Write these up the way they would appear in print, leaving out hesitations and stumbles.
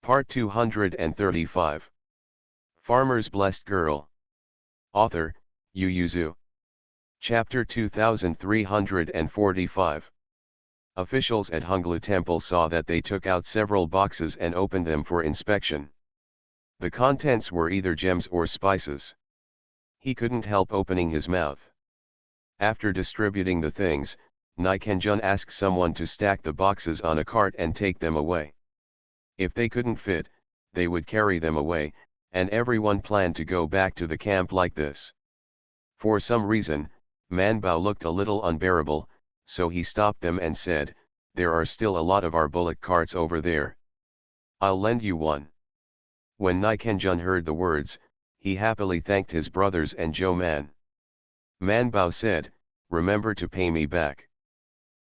Part 235. Farmer's Blessed Girl. Author, Yu Yuzu. Chapter 2345. Officials at Honglu Temple saw that they took out several boxes and opened them for inspection. The contents were either gems or spices. He couldn't help opening his mouth. After distributing the things, Nikanjun asked someone to stack the boxes on a cart and take them away. If they couldn't fit, they would carry them away, and everyone planned to go back to the camp like this. For some reason, Manbao looked a little unbearable, so he stopped them and said, "There are still a lot of our bullock carts over there. I'll lend you one." When Nikanjun heard the words, he happily thanked his brothers and Zhou Man. Manbao said, "Remember to pay me back."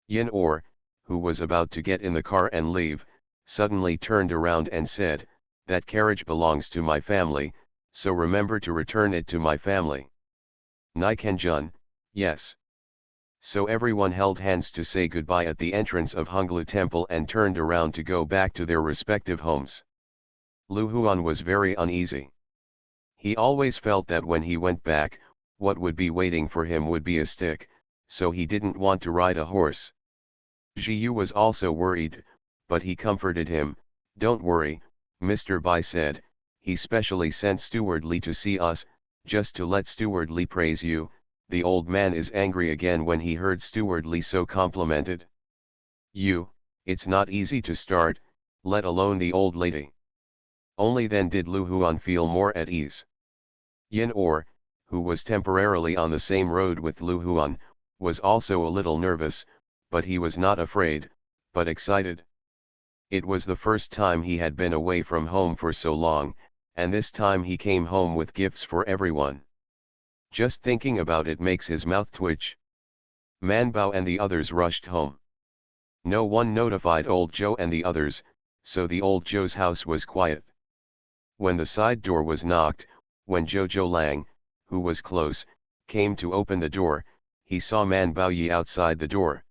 Yin Or, who was about to get in the car and leave, suddenly turned around and said, "That carriage belongs to my family, so remember to return it to my family." Nikanjun, "Yes." So everyone held hands to say goodbye at the entrance of Honglu Temple and turned around to go back to their respective homes. Lu Huan was very uneasy. He always felt that when he went back, what would be waiting for him would be a stick, so he didn't want to ride a horse. Zhiyu was also worried, but he comforted him. "Don't worry," Mr. Bai said, "he specially sent Steward Li to see us, just to let Steward Li praise you." The old man is angry again when he heard Steward Li so complimented. It's not easy to start, let alone the old lady. Only then did Lu Huan feel more at ease. Yin Or, who was temporarily on the same road with Lu Huan, was also a little nervous, but he was not afraid, but excited. It was the first time he had been away from home for so long, and this time he came home with gifts for everyone. Just thinking about it makes his mouth twitch. Manbao and the others rushed home. No one notified old Zhou and the others, so the old Zhou's house was quiet. When the side door was knocked, when Zhou Lang, who was close, came to open the door, he saw Manbao Yi outside the door.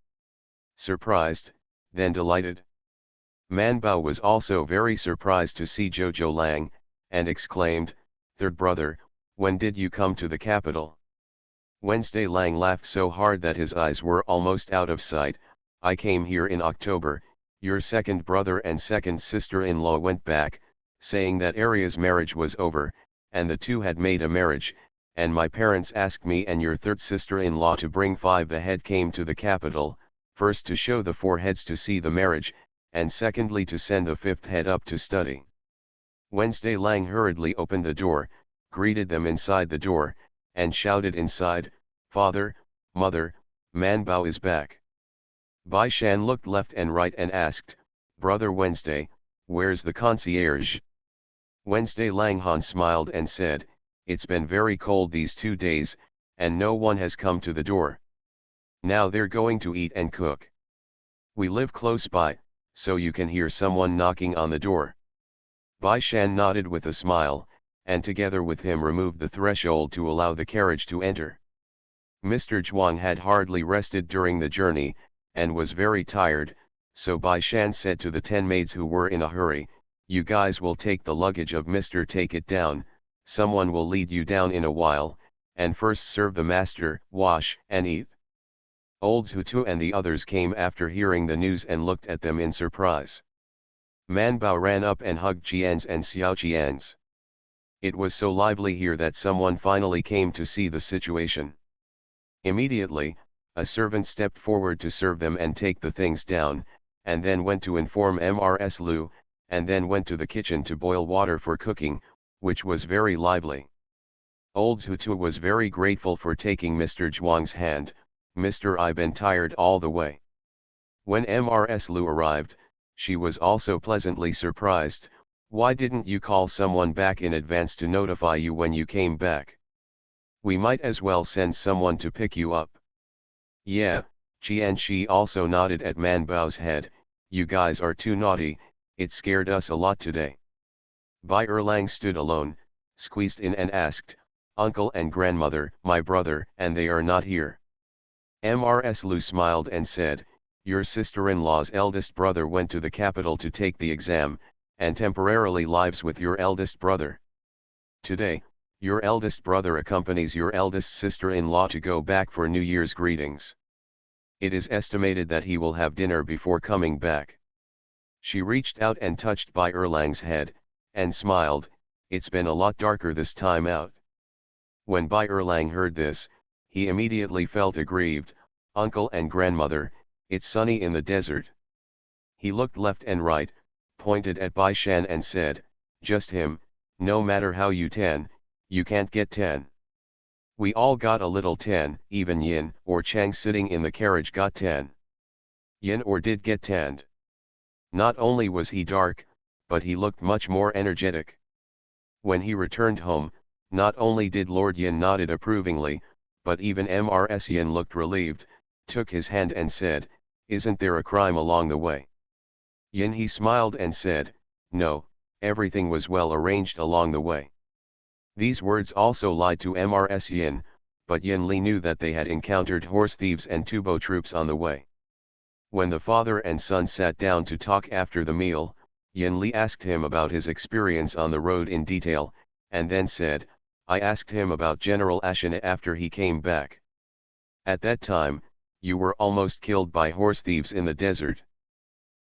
Surprised, then delighted. Manbao was also very surprised to see Zhou Lang, and exclaimed, "Third brother, when did you come to the capital?" Wednesday Lang laughed so hard that his eyes were almost out of sight. "I came here in October. Your second brother and second sister-in-law went back, saying that Arya's marriage was over, and the two had made a marriage, and my parents asked me and your third sister-in-law to bring 5 the head came to the capital, first to show the 4 heads to see the marriage, and secondly to send the 5th head up to study." Wednesday Lang hurriedly opened the door, greeted them inside the door, and shouted inside, "Father, Mother, Manbao is back." Bai Shan looked left and right and asked, "Brother Wednesday, where's the concierge?" Wednesday Langhan smiled and said, "It's been very cold these 2 days, and no one has come to the door. Now they're going to eat and cook. We live close by, so you can hear someone knocking on the door." Bai Shan nodded with a smile, and together with him removed the threshold to allow the carriage to enter. Mr. Zhuang had hardly rested during the journey, and was very tired, so Bai Shan said to the 10 maids who were in a hurry, "You guys will take the luggage of Mr. Take it down, someone will lead you down in a while, and first serve the master, wash and eat." Old Zhutu and the others came after hearing the news and looked at them in surprise. Manbao ran up and hugged Jian's and Xiao Jian's. It was so lively here that someone finally came to see the situation. Immediately, a servant stepped forward to serve them and take the things down, and then went to inform Mrs. Lu, and then went to the kitchen to boil water for cooking, which was very lively. Old Zhutu was very grateful for taking Mr. Zhuang's hand. "Mr. I been tired all the way." When Mrs. Lu arrived, she was also pleasantly surprised. "Why didn't you call someone back in advance to notify you when you came back? We might as well send someone to pick you up." "Yeah," Qianxi also nodded at Manbao's head, "you guys are too naughty, it scared us a lot today." Bai Erlang stood alone, squeezed in and asked, "Uncle and grandmother, my brother, and they are not here?" Mrs. Lu smiled and said, "Your sister-in-law's eldest brother went to the capital to take the exam, and temporarily lives with your eldest brother. Today, your eldest brother accompanies your eldest sister-in-law to go back for New Year's greetings. It is estimated that he will have dinner before coming back. She reached out and touched Bai Erlang's head, and smiled. It's been a lot darker this time out. When Bai Erlang heard this, he immediately felt aggrieved. Uncle and grandmother, it's sunny in the desert. He looked left and right, pointed at Bai Shan and said, just him, no matter how you tan, you can't get 10. We all got a little 10, even Yin or Chang sitting in the carriage got 10. Yin or did get tanned. Not only was he dark, but he looked much more energetic. When he returned home, not only did Lord Yin nodded approvingly, but even Mrs. Yin looked relieved, took his hand and said, isn't there a crime along the way? Yin he smiled and said, no, everything was well arranged along the way. These words also lied to Mrs. Yin, but Yin Li knew that they had encountered horse thieves and tubo troops on the way. When the father and son sat down to talk after the meal, Yin Li asked him about his experience on the road in detail, and then said, I asked him about General Ashina after he came back. At that time, you were almost killed by horse thieves in the desert.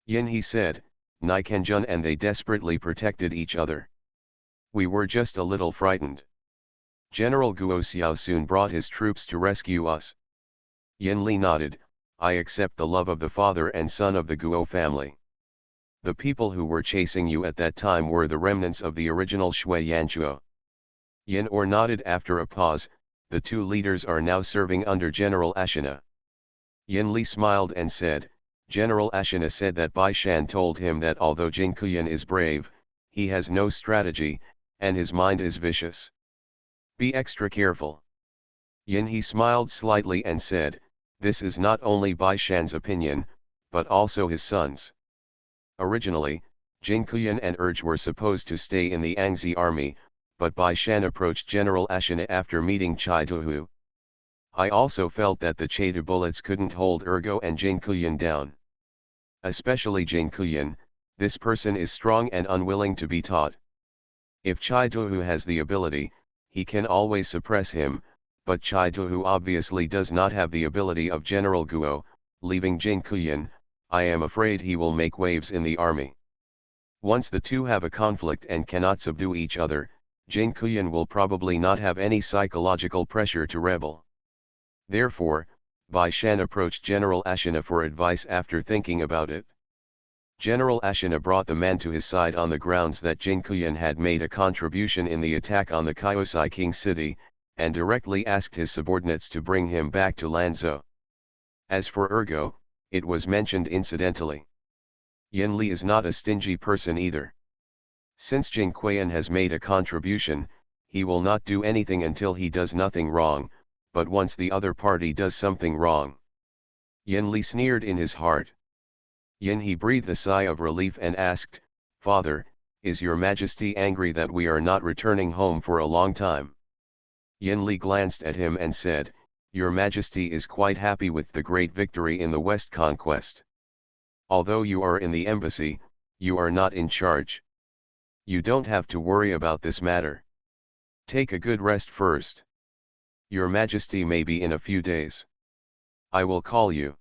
Yin he said, Nai Kenjun and they desperately protected each other. We were just a little frightened. General Guo Xiao soon brought his troops to rescue us. Yin Li nodded, I accept the love of the father and son of the Guo family. The people who were chasing you at that time were the remnants of the original Shui Yanchuo. Yin Or nodded after a pause, the two leaders are now serving under General Ashina. Yin Li smiled and said, General Ashina said that Bai Shan told him that although Jing Kuyan is brave, he has no strategy, and his mind is vicious. Be extra careful. Yin he smiled slightly and said, this is not only Bai Shan's opinion, but also his son's. Originally, Jing Kuyan and Urge were supposed to stay in the Angzi army, but Bai Shan approached General Ashina after meeting Chai Tuhu. I also felt that the Cheta bullets couldn't hold Ergo and Jing Kuyan down. Especially Jing Kuyan, this person is strong and unwilling to be taught. If Chai Tuhu has the ability, he can always suppress him, but Chai Tuhu obviously does not have the ability of General Guo, leaving Jing Kuyan. I am afraid he will make waves in the army. Once the two have a conflict and cannot subdue each other, Jing Kuyan will probably not have any psychological pressure to rebel. Therefore, Bai Shan approached General Ashina for advice after thinking about it. General Ashina brought the man to his side on the grounds that Jing Kuyan had made a contribution in the attack on the Kyosai King city, and directly asked his subordinates to bring him back to Lanzhou. As for Ergo, it was mentioned incidentally. Yin Li is not a stingy person either. Since Jing Kuyan has made a contribution, he will not do anything until he does nothing wrong, but once the other party does something wrong. Yin Li sneered in his heart. Yin he breathed a sigh of relief and asked, Father, is your Majesty angry that we are not returning home for a long time? Yin Li glanced at him and said, Your Majesty is quite happy with the great victory in the West conquest. Although you are in the embassy, you are not in charge. You don't have to worry about this matter. Take a good rest first. Your Majesty may be in a few days. I will call you.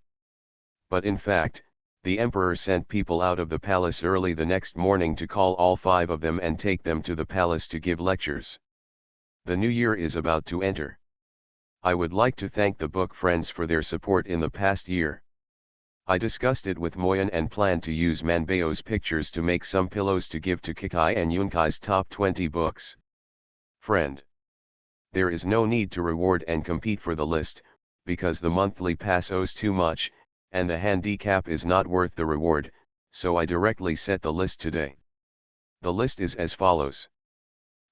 But in fact, the Emperor sent people out of the palace early the next morning to call all 5 of them and take them to the palace to give lectures. The new year is about to enter. I would like to thank the book friends for their support in the past year. I discussed it with Moyan and planned to use Manbeo's pictures to make some pillows to give to Kikai and Yunkai's top 20 books. Friend. There is no need to reward and compete for the list, because the monthly pass owes too much, and the handicap is not worth the reward, so I directly set the list today. The list is as follows.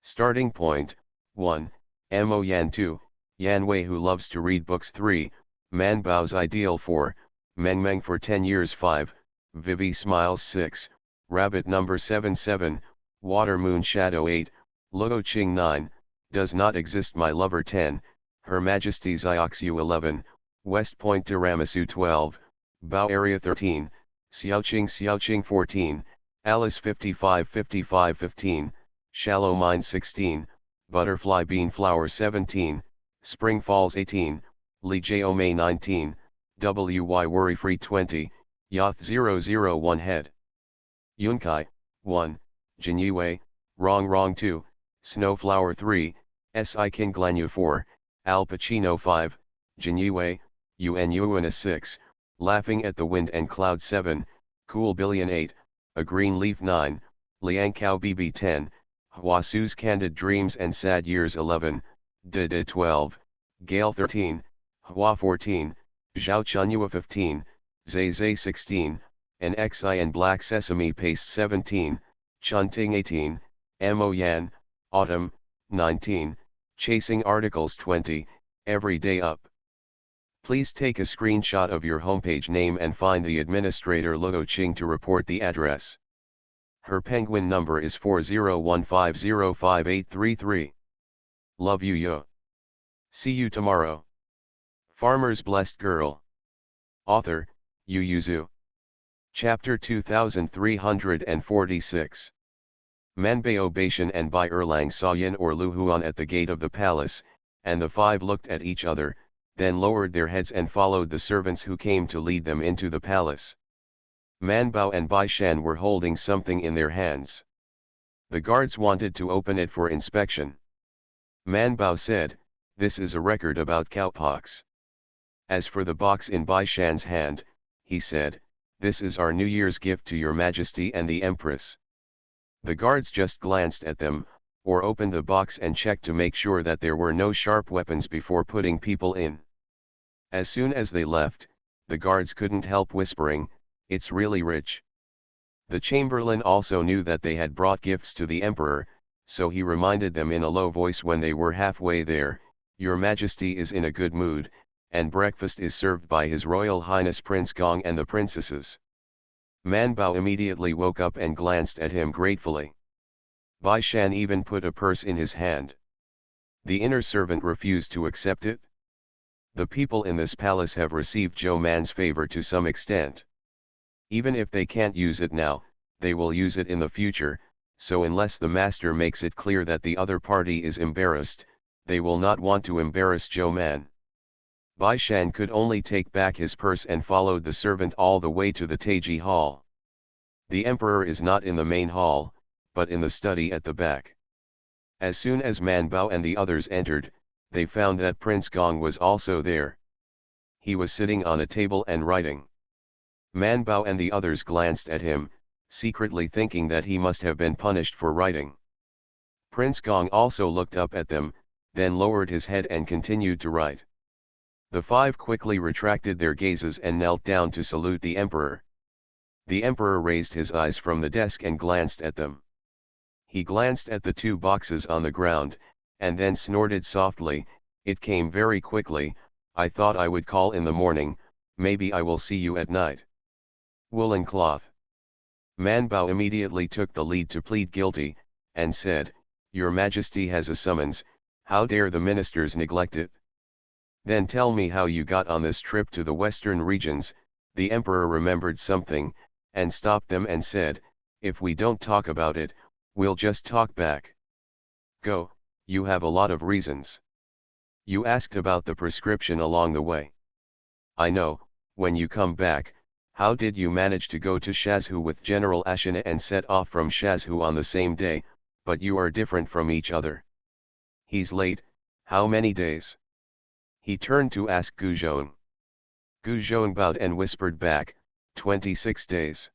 Starting point, 1, Mo Yan 2, Yan Wei who loves to read books 3, Man Bao's Ideal 4, Meng Meng for 10 years 5, Vivi Smiles 6, Rabbit number 77, Water Moon Shadow 8, Luo Qing 9, Does Not Exist My Lover 10, Her Majesty's Ioxu 11, West Point Tiramisu 12, Bao Area 13, Xiaoqing 14, Alice 55-55-15, Shallow Mind 16, Butterfly Bean Flower 17, Spring Falls 18, Lee Jo May 19, WY Worry Free 20, Yoth 001 Head. Yunkai, 1, Jinyue, Wrong 2, Snowflower 3, Si King Glanyu 4, Al Pacino 5, Jinyue, Yuana 6, Laughing at the Wind and Cloud 7, Cool Billion 8, A Green Leaf 9, Liangkao BB 10, Huasu's Candid Dreams and Sad Years 11, Dede 12, Gale 13, Hua 14, Zhao Chunyua 15, Zay 16, and Xi and Black Sesame Paste 17, Chunting 18, Mo Yan, Autumn, 19, Chasing Articles 20, Every Day Up. Please take a screenshot of your homepage name and find the administrator Luo Qing to report the address. Her penguin number is 4015058833. Love you yo. See you tomorrow. Farmer's Blessed Girl. Author, Yu Yuzu. Chapter 2346. Manbao Baishan and Bai Erlang saw Yin or Lu Huan at the gate of the palace, and the five looked at each other, then lowered their heads and followed the servants who came to lead them into the palace. Manbao and Bai Shan were holding something in their hands. The guards wanted to open it for inspection. Manbao said, "This is a record about cowpox." As for the box in Bai Shan's hand, he said, "This is our New Year's gift to your Majesty and the Empress." The guards just glanced at them, or opened the box and checked to make sure that there were no sharp weapons before putting people in. As soon as they left, the guards couldn't help whispering, "It's really rich." The chamberlain also knew that they had brought gifts to the emperor, so he reminded them in a low voice when they were halfway there, "Your Majesty is in a good mood, and breakfast is served by His Royal Highness Prince Gong and the princesses." Manbao immediately woke up and glanced at him gratefully. Bai Shan even put a purse in his hand. The inner servant refused to accept it. The people in this palace have received Zhou Man's favor to some extent. Even if they can't use it now, they will use it in the future, so unless the master makes it clear that the other party is embarrassed, they will not want to embarrass Zhou Man. Bai Shan could only take back his purse and followed the servant all the way to the Taiji Hall. The emperor is not in the main hall, but in the study at the back. As soon as Manbao and the others entered, they found that Prince Gong was also there. He was sitting on a table and writing. Manbao and the others glanced at him, secretly thinking that he must have been punished for writing. Prince Gong also looked up at them, then lowered his head and continued to write. The five quickly retracted their gazes and knelt down to salute the emperor. The emperor raised his eyes from the desk and glanced at them. He glanced at the two boxes on the ground, and then snorted softly, "It came very quickly, I thought I would call in the morning, maybe I will see you at night." Woolen cloth. Manbao immediately took the lead to plead guilty, and said, "Your Majesty has a summons, how dare the ministers neglect it? Then tell me how you got on this trip to the western regions." The emperor remembered something, and stopped them and said, "If we don't talk about it, we'll just talk back. Go, you have a lot of reasons. You asked about the prescription along the way. I know, when you come back, how did you manage to go to Shazhu with General Ashina and set off from Shazhu on the same day, but you are different from each other. He's late, how many days?" He turned to ask Guzhong. Guzhong bowed and whispered back, 26 days.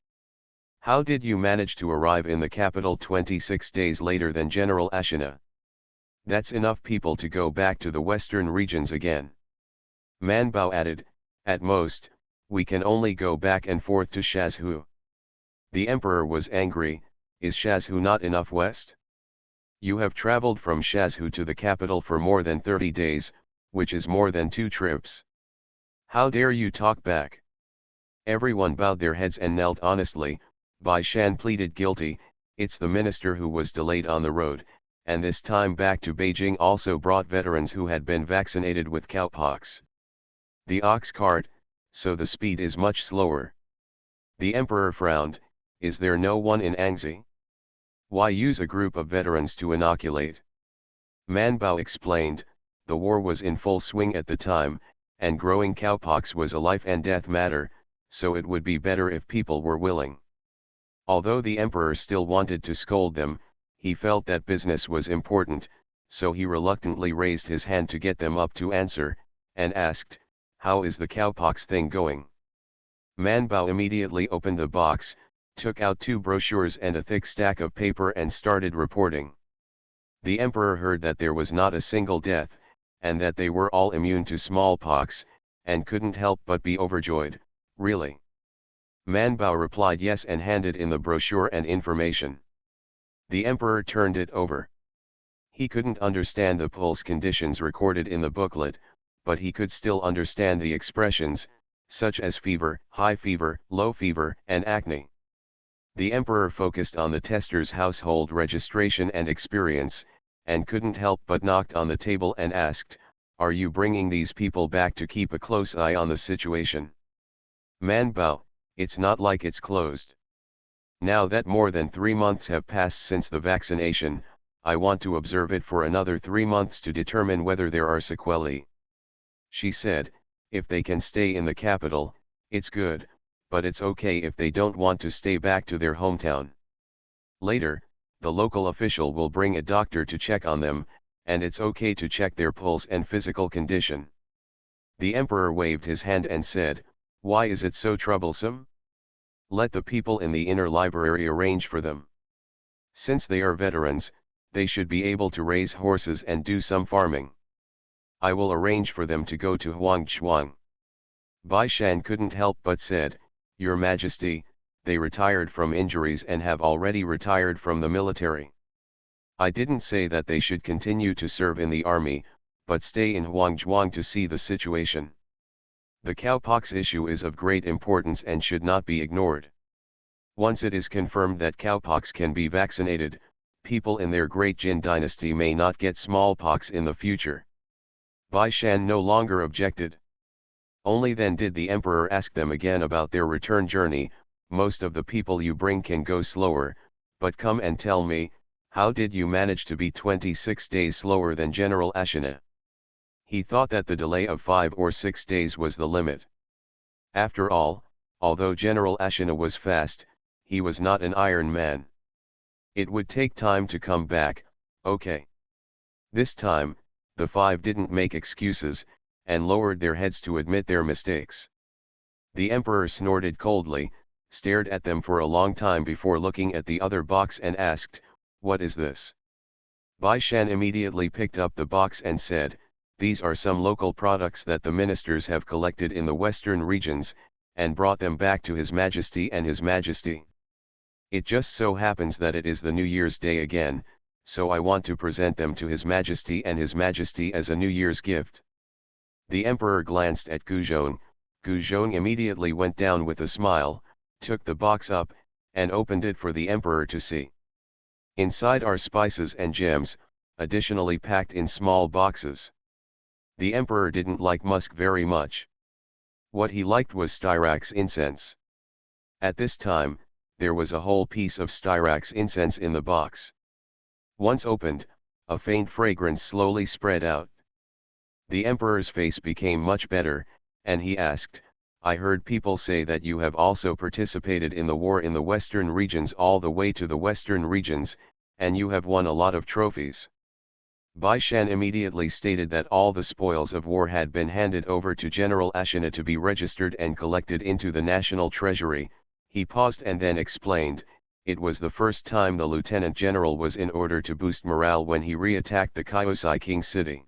"How did you manage to arrive in the capital 26 days later than General Ashina? That's enough people to go back to the western regions again." Manbao added, "At most, we can only go back and forth to Shazhu." The emperor was angry, "Is Shazhu not enough west? You have traveled from Shazhu to the capital for more than 30 days, which is more than 2 trips. How dare you talk back?" Everyone bowed their heads and knelt honestly. Bai Shan pleaded guilty, "It's the minister who was delayed on the road, and this time back to Beijing also brought veterans who had been vaccinated with cowpox. The ox cart, so the speed is much slower." The emperor frowned, is there no one in Angzi? Why use a group of veterans to inoculate? Manbao explained, the war was in full swing at the time, and growing cowpox was a life and death matter, so it would be better if people were willing. Although the emperor still wanted to scold them, he felt that business was important, so he reluctantly raised his hand to get them up to answer, and asked, how is the cowpox thing going? Manbao immediately opened the box, took out 2 brochures and a thick stack of paper and started reporting. The emperor heard that there was not a single death, and that they were all immune to smallpox, and couldn't help but be overjoyed. Really? Manbao replied yes and handed in the brochure and information. The emperor turned it over. He couldn't understand the pulse conditions recorded in the booklet, but he could still understand the expressions, such as fever, high fever, low fever, and acne. The emperor focused on the tester's household registration and experience, and couldn't help but knocked on the table and asked, are you bringing these people back to keep a close eye on the situation? Manbao, it's not like it's closed. Now that more than 3 months have passed since the vaccination, I want to observe it for another 3 months to determine whether there are sequelae. She said, if they can stay in the capital, it's good, but it's okay if they don't want to stay back to their hometown. Later, the local official will bring a doctor to check on them, and it's okay to check their pulse and physical condition. The emperor waved his hand and said, why is it so troublesome? Let the people in the inner library arrange for them. Since they are veterans, they should be able to raise horses and do some farming. I will arrange for them to go to Huangchuang. Bai Shan couldn't help but said, Your Majesty, they retired from injuries and have already retired from the military. I didn't say that they should continue to serve in the army, but stay in Huangchuang to see the situation. The cowpox issue is of great importance and should not be ignored. Once it is confirmed that cowpox can be vaccinated, people in their great Jin dynasty may not get smallpox in the future. Bai Shan no longer objected. Only then did the emperor ask them again about their return journey. Most of the people you bring can go slower, but come and tell me, how did you manage to be 26 days slower than General AncientChina? He thought that the delay of 5 or 6 days was the limit. After all, although General AncientChina was fast, he was not an Iron Man. It would take time to come back, okay. This time, the 5 didn't make excuses, and lowered their heads to admit their mistakes. The emperor snorted coldly, stared at them for a long time before looking at the other box and asked, what is this? Bai Shan immediately picked up the box and said, these are some local products that the ministers have collected in the western regions, and brought them back to His Majesty and His Majesty. It just so happens that it is the New Year's Day again, so I want to present them to His Majesty and His Majesty as a New Year's gift. The emperor glanced at Guzhong. Guzhong immediately went down with a smile, took the box up, and opened it for the emperor to see. Inside are spices and gems, additionally packed in small boxes. The emperor didn't like musk very much. What he liked was styrax incense. At this time, there was a whole piece of styrax incense in the box. Once opened, a faint fragrance slowly spread out. The emperor's face became much better, and he asked, I heard people say that you have also participated in the war in the western regions all the way to the western regions, and you have won a lot of trophies. Bai Shan immediately stated that all the spoils of war had been handed over to General AncientChina to be registered and collected into the national treasury. He paused and then explained, it was the first time the lieutenant general was in order to boost morale when he re-attacked the Kyosai King city.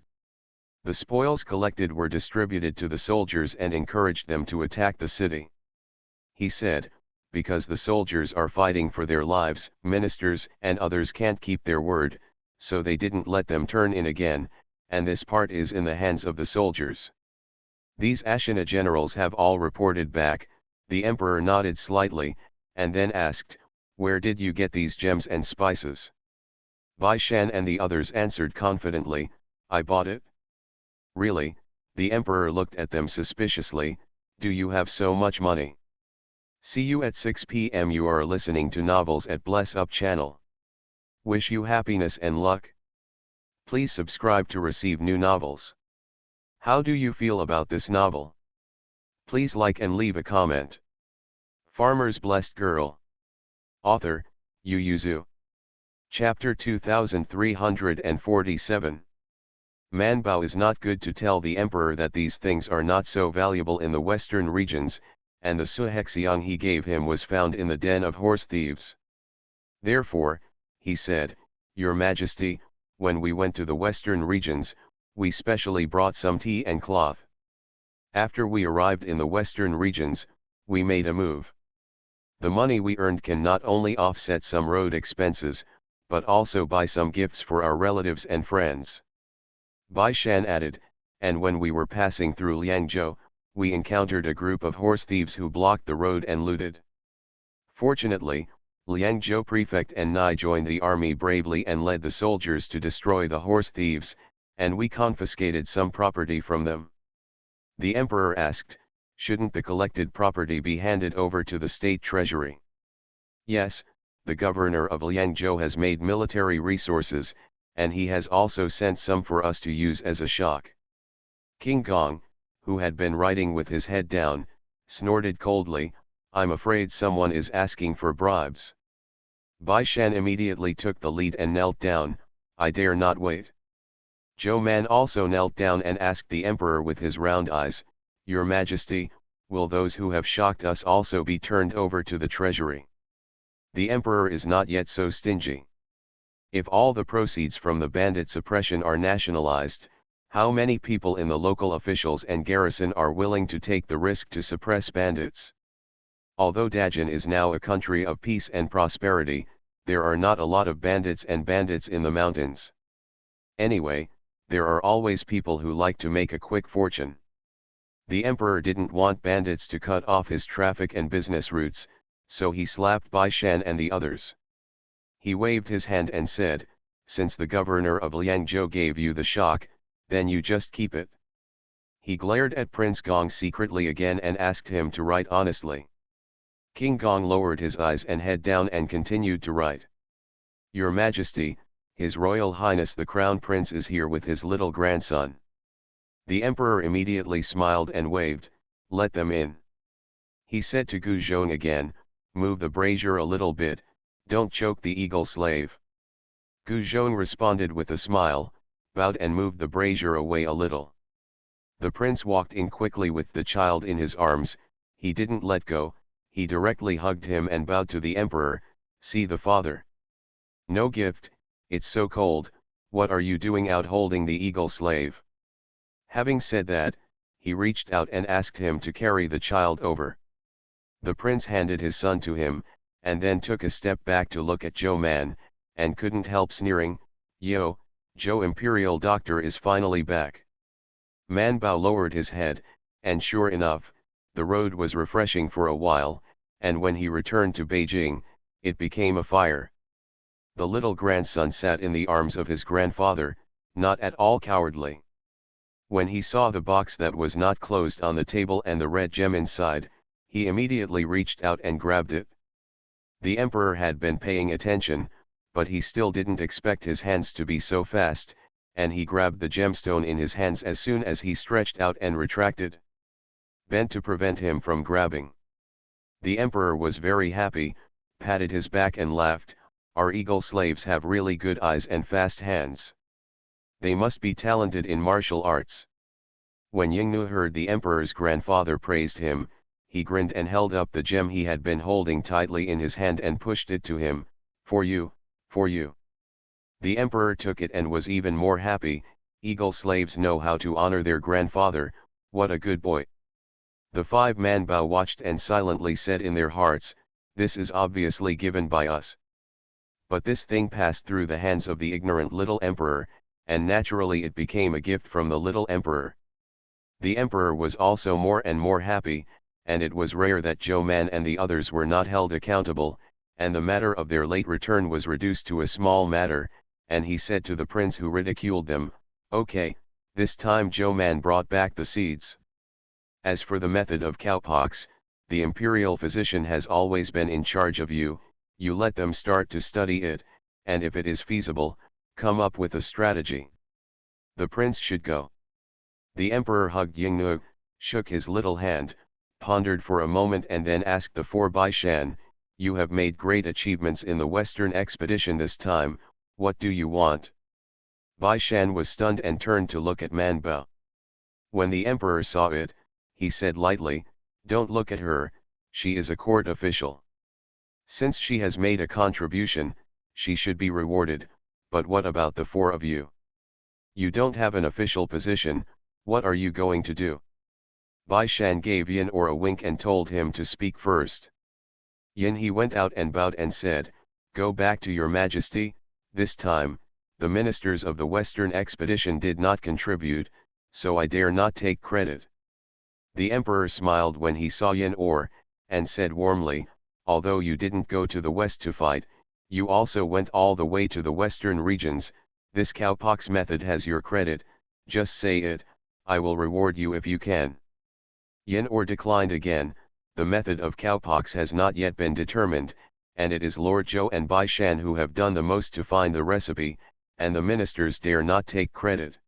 The spoils collected were distributed to the soldiers and encouraged them to attack the city. He said, because the soldiers are fighting for their lives, ministers and others can't keep their word, so they didn't let them turn in again, and this part is in the hands of the soldiers. These AncientChina generals have all reported back. The emperor nodded slightly, and then asked, where did you get these gems and spices? Bai Shan and the others answered confidently, I bought it. Really? The emperor looked at them suspiciously, do you have so much money? See you at 6 p.m. You are listening to Novels at Bless Up channel. Wish you happiness and luck. Please subscribe to receive new novels. How do you feel about this novel? Please like and leave a comment. Farmer's Blessed Girl. Author, Yu Yuzu. Chapter 2347. Manbao is not good to tell the emperor that these things are not so valuable in the western regions, and the suhexiang he gave him was found in the den of horse thieves. Therefore, he said, Your Majesty, when we went to the western regions, we specially brought some tea and cloth. After we arrived in the western regions, we made a move. The money we earned can not only offset some road expenses, but also buy some gifts for our relatives and friends. Bai Shan added, and when we were passing through Liangzhou, we encountered a group of horse thieves who blocked the road and looted. Fortunately, Liangzhou prefect and Nai joined the army bravely and led the soldiers to destroy the horse thieves, and we confiscated some property from them. The emperor asked, shouldn't the collected property be handed over to the state treasury? Yes, the governor of Liangzhou has made military resources, and he has also sent some for us to use as a shock. King Gong, who had been writing with his head down, snorted coldly, I'm afraid someone is asking for bribes. Bai Shan immediately took the lead and knelt down, I dare not wait. Zhou Man also knelt down and asked the emperor with his round eyes, Your Majesty, will those who have shocked us also be turned over to the treasury? The emperor is not yet so stingy. If all the proceeds from the bandit suppression are nationalized, how many people in the local officials and garrison are willing to take the risk to suppress bandits? Although Dajin is now a country of peace and prosperity, there are not a lot of bandits in the mountains. Anyway, there are always people who like to make a quick fortune. The emperor didn't want bandits to cut off his traffic and business routes, so he slapped Bai Shan and the others. He waved his hand and said, since the governor of Liangzhou gave you the shock, then you just keep it. He glared at Prince Gong secretly again and asked him to write honestly. King Gong lowered his eyes and head down and continued to write. Your Majesty, His Royal Highness the Crown Prince is here with his little grandson. The emperor immediately smiled and waved, let them in. He said to Gu Zhong again, move the brazier a little bit, don't choke the eagle slave. Gu Zhong responded with a smile, bowed and moved the brazier away a little. The prince walked in quickly with the child in his arms, he didn't let go, he directly hugged him and bowed to the emperor, see the father. No gift, it's so cold, what are you doing out holding the eagle slave? Having said that, he reached out and asked him to carry the child over. The prince handed his son to him, and then took a step back to look at Zhou Man, and couldn't help sneering, yo, Zhou Imperial Doctor is finally back. Man Bao lowered his head, and sure enough, the road was refreshing for a while, and when he returned to Beijing, it became a fire. The little grandson sat in the arms of his grandfather, not at all cowardly. When he saw the box that was not closed on the table and the red gem inside, he immediately reached out and grabbed it. The emperor had been paying attention, but he still didn't expect his hands to be so fast, and he grabbed the gemstone in his hands as soon as he stretched out and retracted. Bent to prevent him from grabbing. The emperor was very happy, patted his back and laughed, our eagle slaves have really good eyes and fast hands. They must be talented in martial arts. When Yingnu heard the emperor's grandfather praised him, he grinned and held up the gem he had been holding tightly in his hand and pushed it to him, for you, for you. The emperor took it and was even more happy, eagle slaves know how to honor their grandfather, what a good boy. The 5 Manbao watched and silently said in their hearts, this is obviously given by us. But this thing passed through the hands of the ignorant little emperor, and naturally it became a gift from the little emperor. The emperor was also more and more happy, and it was rare that Zhou Man and the others were not held accountable, and the matter of their late return was reduced to a small matter, and he said to the prince who ridiculed them, okay, this time Zhou Man brought back the seeds. As for the method of cowpox, the imperial physician has always been in charge of you, you let them start to study it, and if it is feasible, come up with a strategy. The prince should go. The emperor hugged Yingnu, shook his little hand, pondered for a moment and then asked the four Bai Shan, you have made great achievements in the western expedition this time, what do you want? Bai Shan was stunned and turned to look at Man Bao. When the emperor saw it, he said lightly, don't look at her, she is a court official. Since she has made a contribution, she should be rewarded, but what about the four of you? You don't have an official position, what are you going to do? Bai Shan gave Yin Or a wink and told him to speak first. Yin He went out and bowed and said, go back to your majesty, this time, the ministers of the western expedition did not contribute, so I dare not take credit. The emperor smiled when he saw Yin Or, and said warmly, although you didn't go to the west to fight, you also went all the way to the western regions, this cowpox method has your credit, just say it, I will reward you if you can. Yin Or declined again, the method of cowpox has not yet been determined, and it is Lord Zhou and Bai Shan who have done the most to find the recipe, and the ministers dare not take credit.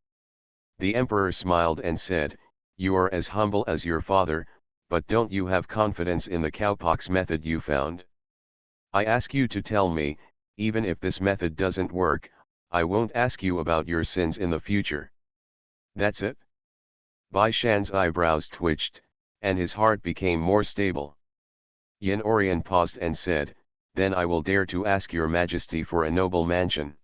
The emperor smiled and said, you are as humble as your father, but don't you have confidence in the cowpox method you found? I ask you to tell me, even if this method doesn't work, I won't ask you about your sins in the future. That's it? Bai Shan's eyebrows twitched, and his heart became more stable. Yin Orion paused and said, then I will dare to ask your majesty for a noble mansion.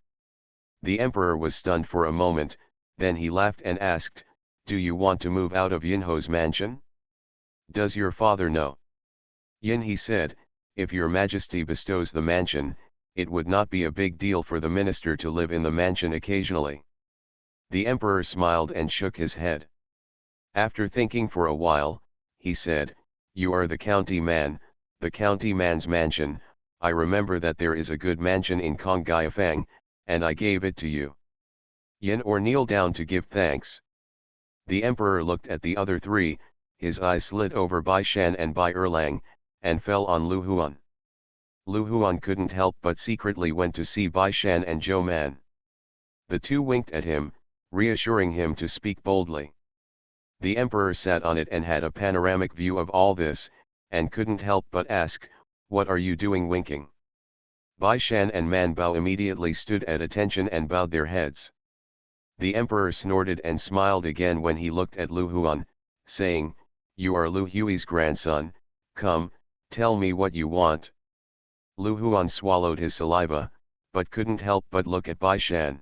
The emperor was stunned for a moment, then he laughed and asked, do you want to move out of Yinho's mansion? Does your father know? Yin He said, if your majesty bestows the mansion, it would not be a big deal for the minister to live in the mansion occasionally. The emperor smiled and shook his head. After thinking for a while, he said, you are the county man, the county man's mansion, I remember that there is a good mansion in Kongyafang, and I gave it to you. Yin Or kneeled down to give thanks. The emperor looked at the other three, his eyes slid over Bai Shan and Bai Erlang, and fell on Lu Huan. Lu Huan couldn't help but secretly went to see Bai Shan and Zhou Man. The two winked at him, reassuring him to speak boldly. The emperor sat on it and had a panoramic view of all this, and couldn't help but ask, what are you doing winking? Bai Shan and Man Bao immediately stood at attention and bowed their heads. The emperor snorted and smiled again when he looked at Lu Huan, saying, you are Lu Hui's grandson, come, tell me what you want. Lu Huan swallowed his saliva, but couldn't help but look at Bai Shan.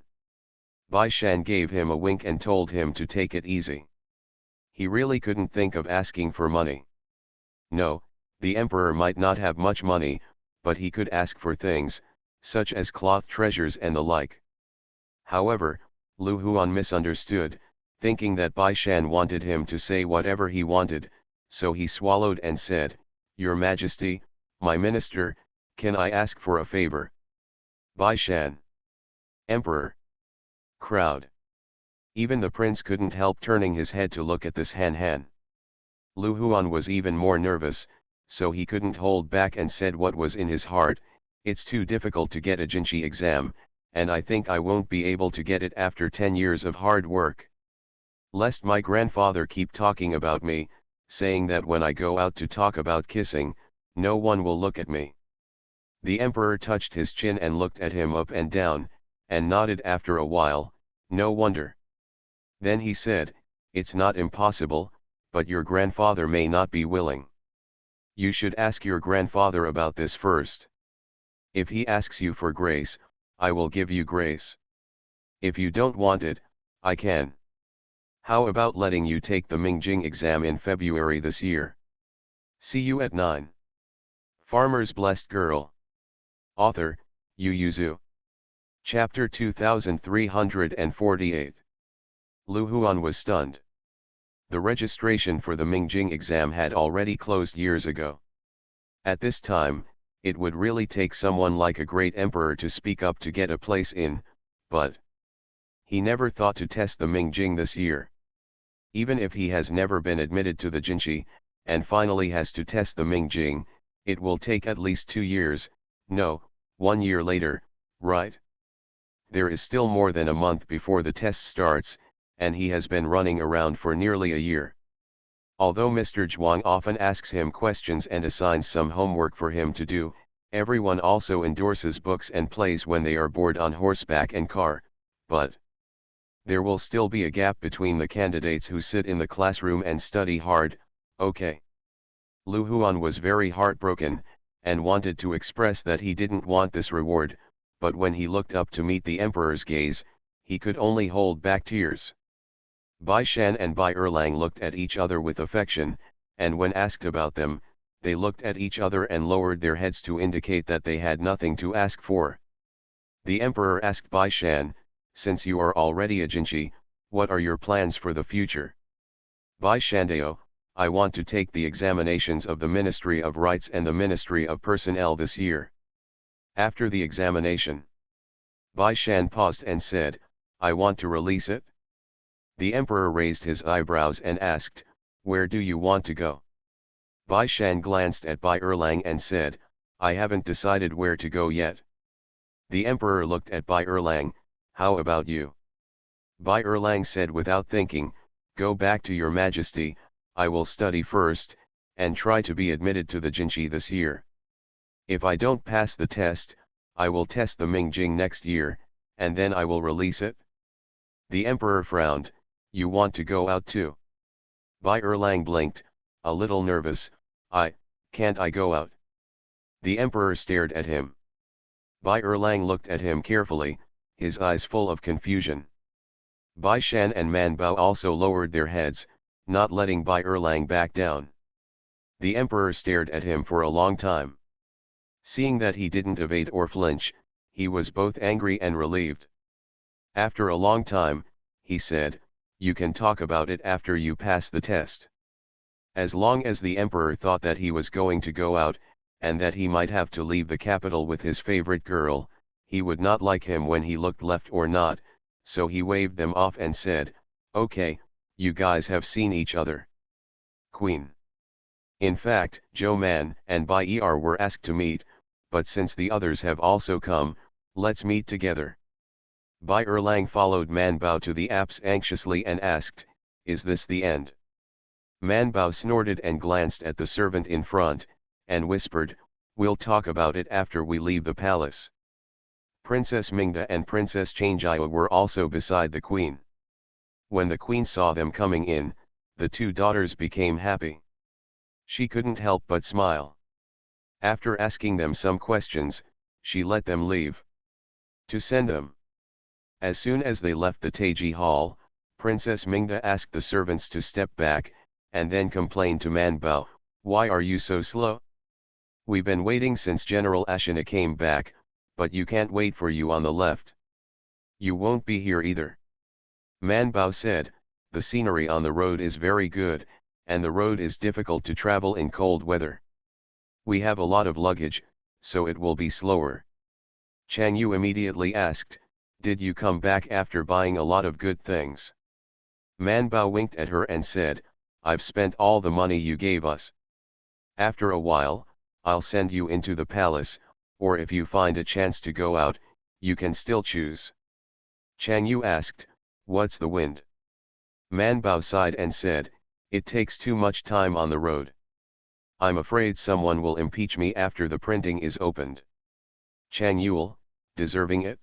Bai Shan gave him a wink and told him to take it easy. He really couldn't think of asking for money. No, the emperor might not have much money, but he could ask for things, such as cloth treasures and the like. However, Lu Huan misunderstood, thinking that Bai Shan wanted him to say whatever he wanted, so he swallowed and said, your majesty, my minister, can I ask for a favor? Bai Shan. Emperor. Crowd. Even the prince couldn't help turning his head to look at this Han. Lu Huan was even more nervous, so he couldn't hold back and said what was in his heart, it's too difficult to get a Jinchi exam, and I think I won't be able to get it after 10 years of hard work. Lest my grandfather keep talking about me, saying that when I go out to talk about kissing, no one will look at me. The emperor touched his chin and looked at him up and down, and nodded after a while, no wonder. Then he said, it's not impossible, but your grandfather may not be willing. You should ask your grandfather about this first. If he asks you for grace, I will give you grace. If you don't want it, I can. How about letting you take the Mingjing exam in February this year? See you at 9. Farmer's Blessed Girl. Author, Yu Yuzu. Chapter 2348. Lu Huan was stunned. The registration for the Mingjing exam had already closed years ago. At this time, it would really take someone like a great emperor to speak up to get a place in, but he never thought to test the Mingjing this year. Even if he has never been admitted to the Jinchi, and finally has to test the Ming Jing. It will take at least 2 years, no, 1 year later, right? There is still more than a month before the test starts, and he has been running around for nearly a year. Although Mr. Zhuang often asks him questions and assigns some homework for him to do, everyone also endorses books and plays when they are bored on horseback and car, but there will still be a gap between the candidates who sit in the classroom and study hard. Okay. Lu Huan was very heartbroken, and wanted to express that he didn't want this reward, but when he looked up to meet the emperor's gaze, he could only hold back tears. Bai Shan and Bai Erlang looked at each other with affection, and when asked about them, they looked at each other and lowered their heads to indicate that they had nothing to ask for. The emperor asked Bai Shan, "Since you are already a Jinchi, what are your plans for the future?" Bai Shandao, "I want to take the examinations of the Ministry of Rights and the Ministry of Personnel this year." After the examination, Bai Shan paused and said, "I want to release it." The emperor raised his eyebrows and asked, "Where do you want to go?" Bai Shan glanced at Bai Erlang and said, "I haven't decided where to go yet." The emperor looked at Bai Erlang, "How about you?" Bai Erlang said without thinking, "Go back to your majesty, I will study first, and try to be admitted to the Jinchi this year. If I don't pass the test, I will test the Ming Jing next year, and then I will release it." The emperor frowned, "You want to go out too?" Bai Erlang blinked, a little nervous, Can't I go out?" The emperor stared at him. Bai Erlang looked at him carefully, his eyes full of confusion. Bai Shan and Man Bao also lowered their heads, not letting Bai Erlang back down. The emperor stared at him for a long time. Seeing that he didn't evade or flinch, he was both angry and relieved. After a long time, he said, "You can talk about it after you pass the test." As long as the emperor thought that he was going to go out, and that he might have to leave the capital with his favorite girl, he would not like him when he looked left or not, so he waved them off and said, "Okay, you guys have seen each other." Queen. In fact, Zhou Man and Bai Er were asked to meet, but since the others have also come, let's meet together. Bai Erlang followed Man Bao to the apse anxiously and asked, "Is this the end?" Man Bao snorted and glanced at the servant in front, and whispered, "We'll talk about it after we leave the palace." Princess Mingda and Princess Changjia were also beside the queen. When the queen saw them coming in, the two daughters became happy. She couldn't help but smile. After asking them some questions, she let them leave. To send them. As soon as they left the Taiji hall, Princess Mingda asked the servants to step back, and then complained to Man Bao, "Why are you so slow? We've been waiting since General Ashina came back, but you can't wait for you on the left. You won't be here either." Man Bao said, "The scenery on the road is very good, and the road is difficult to travel in cold weather. We have a lot of luggage, so it will be slower." Chang Yu immediately asked, "Did you come back after buying a lot of good things?" Man Bao winked at her and said, "I've spent all the money you gave us. After a while, I'll send you into the palace, or if you find a chance to go out, you can still choose." Chang Yu asked, "What's the wind?" Man Bao sighed and said, "It takes too much time on the road. I'm afraid someone will impeach me after the printing is opened." Chang Yul, deserving it?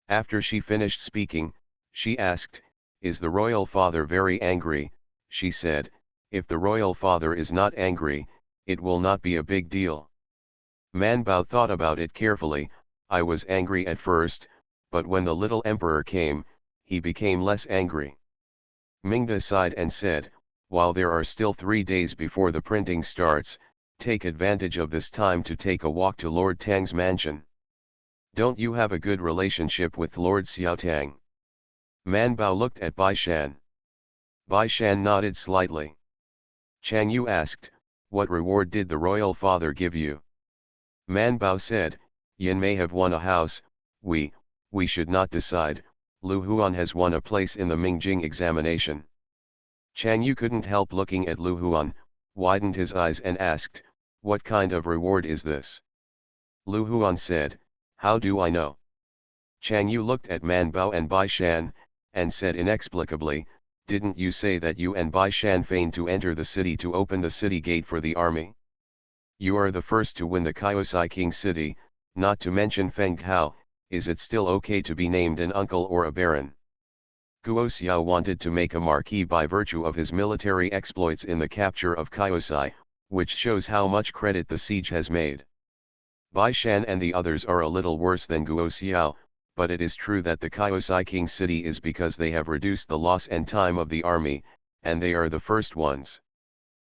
After she finished speaking, she asked, "Is the royal father very angry?" She said, "If the royal father is not angry, it will not be a big deal." Man Bao thought about it carefully. "I was angry at first, but when the little emperor came, he became less angry." Mingda sighed and said, "While there are still 3 days before the printing starts, take advantage of this time to take a walk to Lord Tang's mansion. Don't you have a good relationship with Lord Xiaotang?" Man Bao looked at Bai Shan. Bai Shan nodded slightly. Chang Yu asked, "What reward did the royal father give you?" Man Bao said, "Yin may have won a house, we should not decide. Lu Huan has won a place in the Mingjing examination." Chang Yu couldn't help looking at Lu Huan. widened his eyes and asked, "What kind of reward is this?" Lu Huan said, "How do I know?" Chang Yu looked at Man Bao and Bai Shan, and said inexplicably, "Didn't you say that you and Bai Shan feigned to enter the city to open the city gate for the army? You are the first to win the Kaosai King city, not to mention Feng Hao. Is it still okay to be named an uncle or a baron?" Guo Xiao wanted to make a marquis by virtue of his military exploits in the capture of Kaosai, which shows how much credit the siege has made. Bai Shan and the others are a little worse than Guo Xiao, but it is true that the Kaosai King city is because they have reduced the loss and time of the army, and they are the first ones.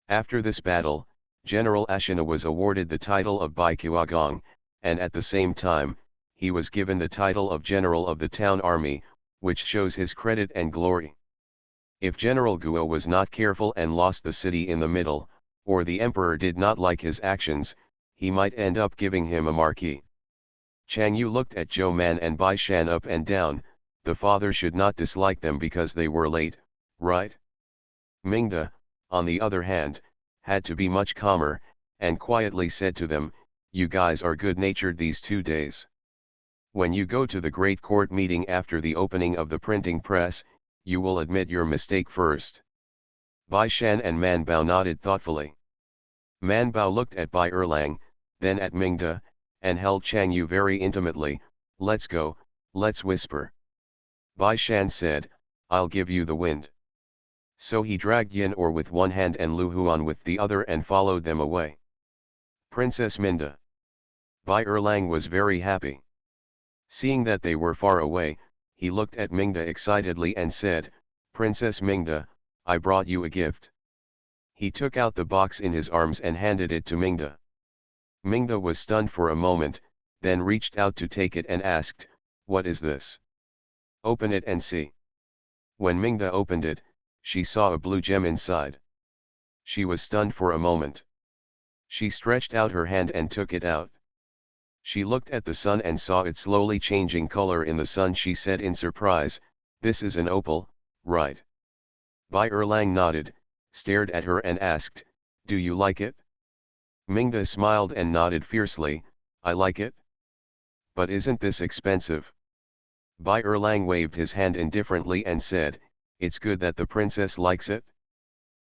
After this battle, General Ashina was awarded the title of Bai Kuagong, and at the same time, he was given the title of General of the Town Army, which shows his credit and glory. If General Guo was not careful and lost the city in the middle, or the emperor did not like his actions, he might end up giving him a marquis. Chang Yu looked at Zhou Man and Bai Shan up and down. The father should not dislike them because they were late, right? Mingda, on the other hand, had to be much calmer, and quietly said to them, "You guys are good-natured these 2 days. When you go to the great court meeting after the opening of the printing press, you will admit your mistake first." Bai Shan and Man Bao nodded thoughtfully. Man Bao looked at Bai Erlang, then at Mingda, and held Chang Yu very intimately. "Let's go, let's whisper." Bai Shan said, "I'll give you the wind." So he dragged Yin Or with one hand and Lu Huan with the other and followed them away. Princess Minda. Bai Erlang was very happy. Seeing that they were far away, he looked at Mingda excitedly and said, "Princess Mingda, I brought you a gift." He took out the box in his arms and handed it to Mingda. Mingda was stunned for a moment, then reached out to take it and asked, "What is this?" "Open it and see." When Mingda opened it, she saw a blue gem inside. She was stunned for a moment. She stretched out her hand and took it out. She looked at the sun and saw it slowly changing color in the sun. She said in surprise, "This is an opal, right?" Bai Erlang nodded, stared at her and asked, "Do you like it?" Mingda smiled and nodded fiercely, "I like it. But isn't this expensive?" Bai Erlang waved his hand indifferently and said, "It's good that the princess likes it.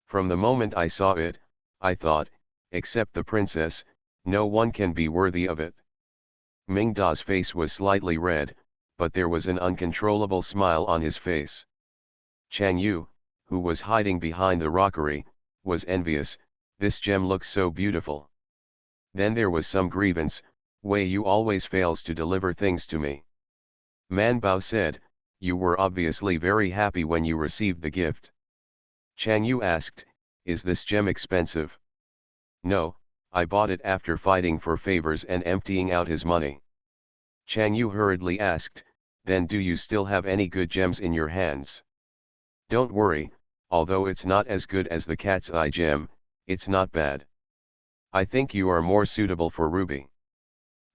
From the moment I saw it, I thought, except the princess, no one can be worthy of it." Mingda's face was slightly red, but there was an uncontrollable smile on his face. Chang Yu, who was hiding behind the rockery, was envious. "This gem looks so beautiful." Then there was some grievance. "Wei Yu always fails to deliver things to me." Man Bao said, "You were obviously very happy when you received the gift." Chang Yu asked, "Is this gem expensive?" "No, I bought it after fighting for favors and emptying out his money." Chang Yu hurriedly asked, "Then do you still have any good gems in your hands?" "Don't worry, although it's not as good as the cat's eye gem, it's not bad. I think you are more suitable for ruby.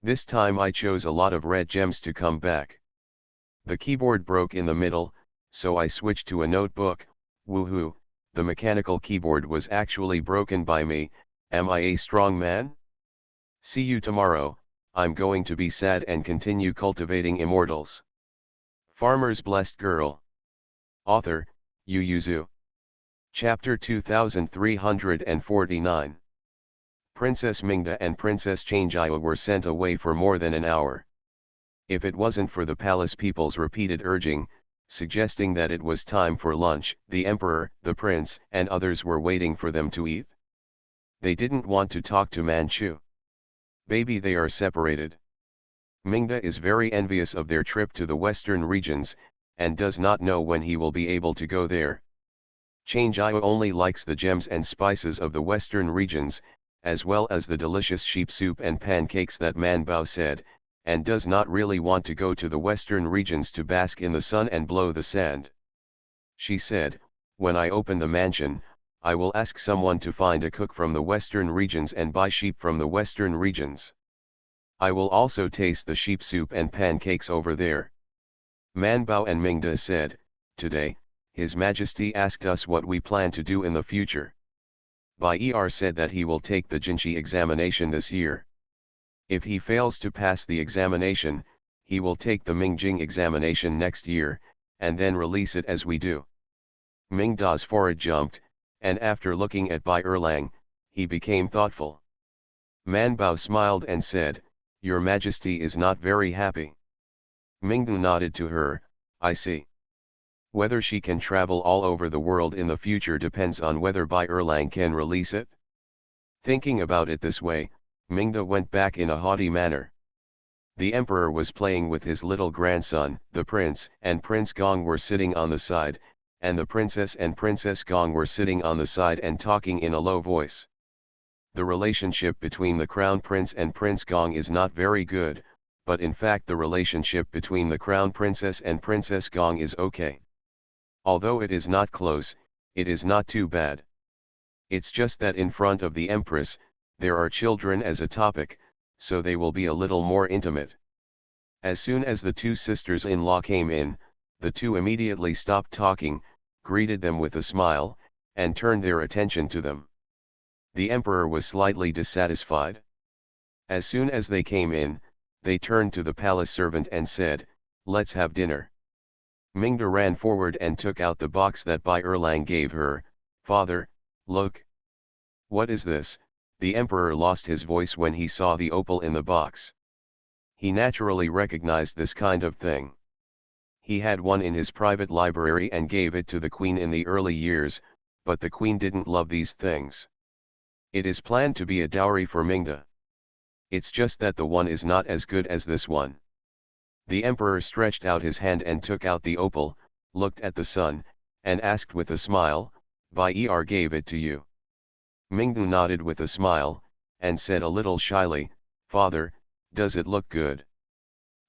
This time I chose a lot of red gems to come back. The keyboard broke in the middle, so I switched to a notebook. Woohoo, the mechanical keyboard was actually broken by me. Am I a strong man? See you tomorrow. I'm going to be sad and continue cultivating immortals." Farmer's Blessed Girl. Author, Yu Yuzu. Chapter 2349. Princess Mingda and Princess Changjia were sent away for more than an hour. If it wasn't for the palace people's repeated urging, suggesting that it was time for lunch, the emperor, the prince, and others were waiting for them to eat. They didn't want to talk to Manchu. Baby, they are separated. Mingda is very envious of their trip to the western regions, and does not know when he will be able to go there. Changjia only likes the gems and spices of the western regions, as well as the delicious sheep soup and pancakes that Man Bao said, and does not really want to go to the western regions to bask in the sun and blow the sand. She said, "When I open the mansion, I will ask someone to find a cook from the western regions and buy sheep from the western regions. I will also taste the sheep soup and pancakes over there." Man Bao and Mingda said, "Today, His Majesty asked us what we plan to do in the future." Bai said that he will take the Jinchi examination this year. If he fails to pass the examination, he will take the Mingjing examination next year, and then release it as we do. Ming Da's forehead jumped, and after looking at Bai Erlang, he became thoughtful. Man Bao smiled and said, "Your Majesty is not very happy." Mingda nodded to her, "I see. Whether she can travel all over the world in the future depends on whether Bai Erlang can release it." Thinking about it this way, Mingda went back in a haughty manner. The emperor was playing with his little grandson, the prince and Prince Gong were sitting on the side, and the princess and Princess Gong were sitting on the side and talking in a low voice. The relationship between the Crown Prince and Prince Gong is not very good, but in fact the relationship between the Crown Princess and Princess Gong is okay. Although it is not close, it is not too bad. It's just that in front of the Empress, there are children as a topic, so they will be a little more intimate. As soon as the two sisters-in-law came in, the two immediately stopped talking, greeted them with a smile, and turned their attention to them. The emperor was slightly dissatisfied. As soon as they came in, they turned to the palace servant and said, "Let's have dinner." Mingda ran forward and took out the box that Bai Erlang gave her. "Father, look. What is this?" The emperor lost his voice when he saw the opal in the box. He naturally recognized this kind of thing. He had one in his private library and gave it to the queen in the early years, but the queen didn't love these things. It is planned to be a dowry for Mingda. It's just that the one is not as good as this one. The emperor stretched out his hand and took out the opal, looked at the son, and asked with a smile, "Bai gave it to you?" Mingda nodded with a smile, and said a little shyly, "Father, does it look good?"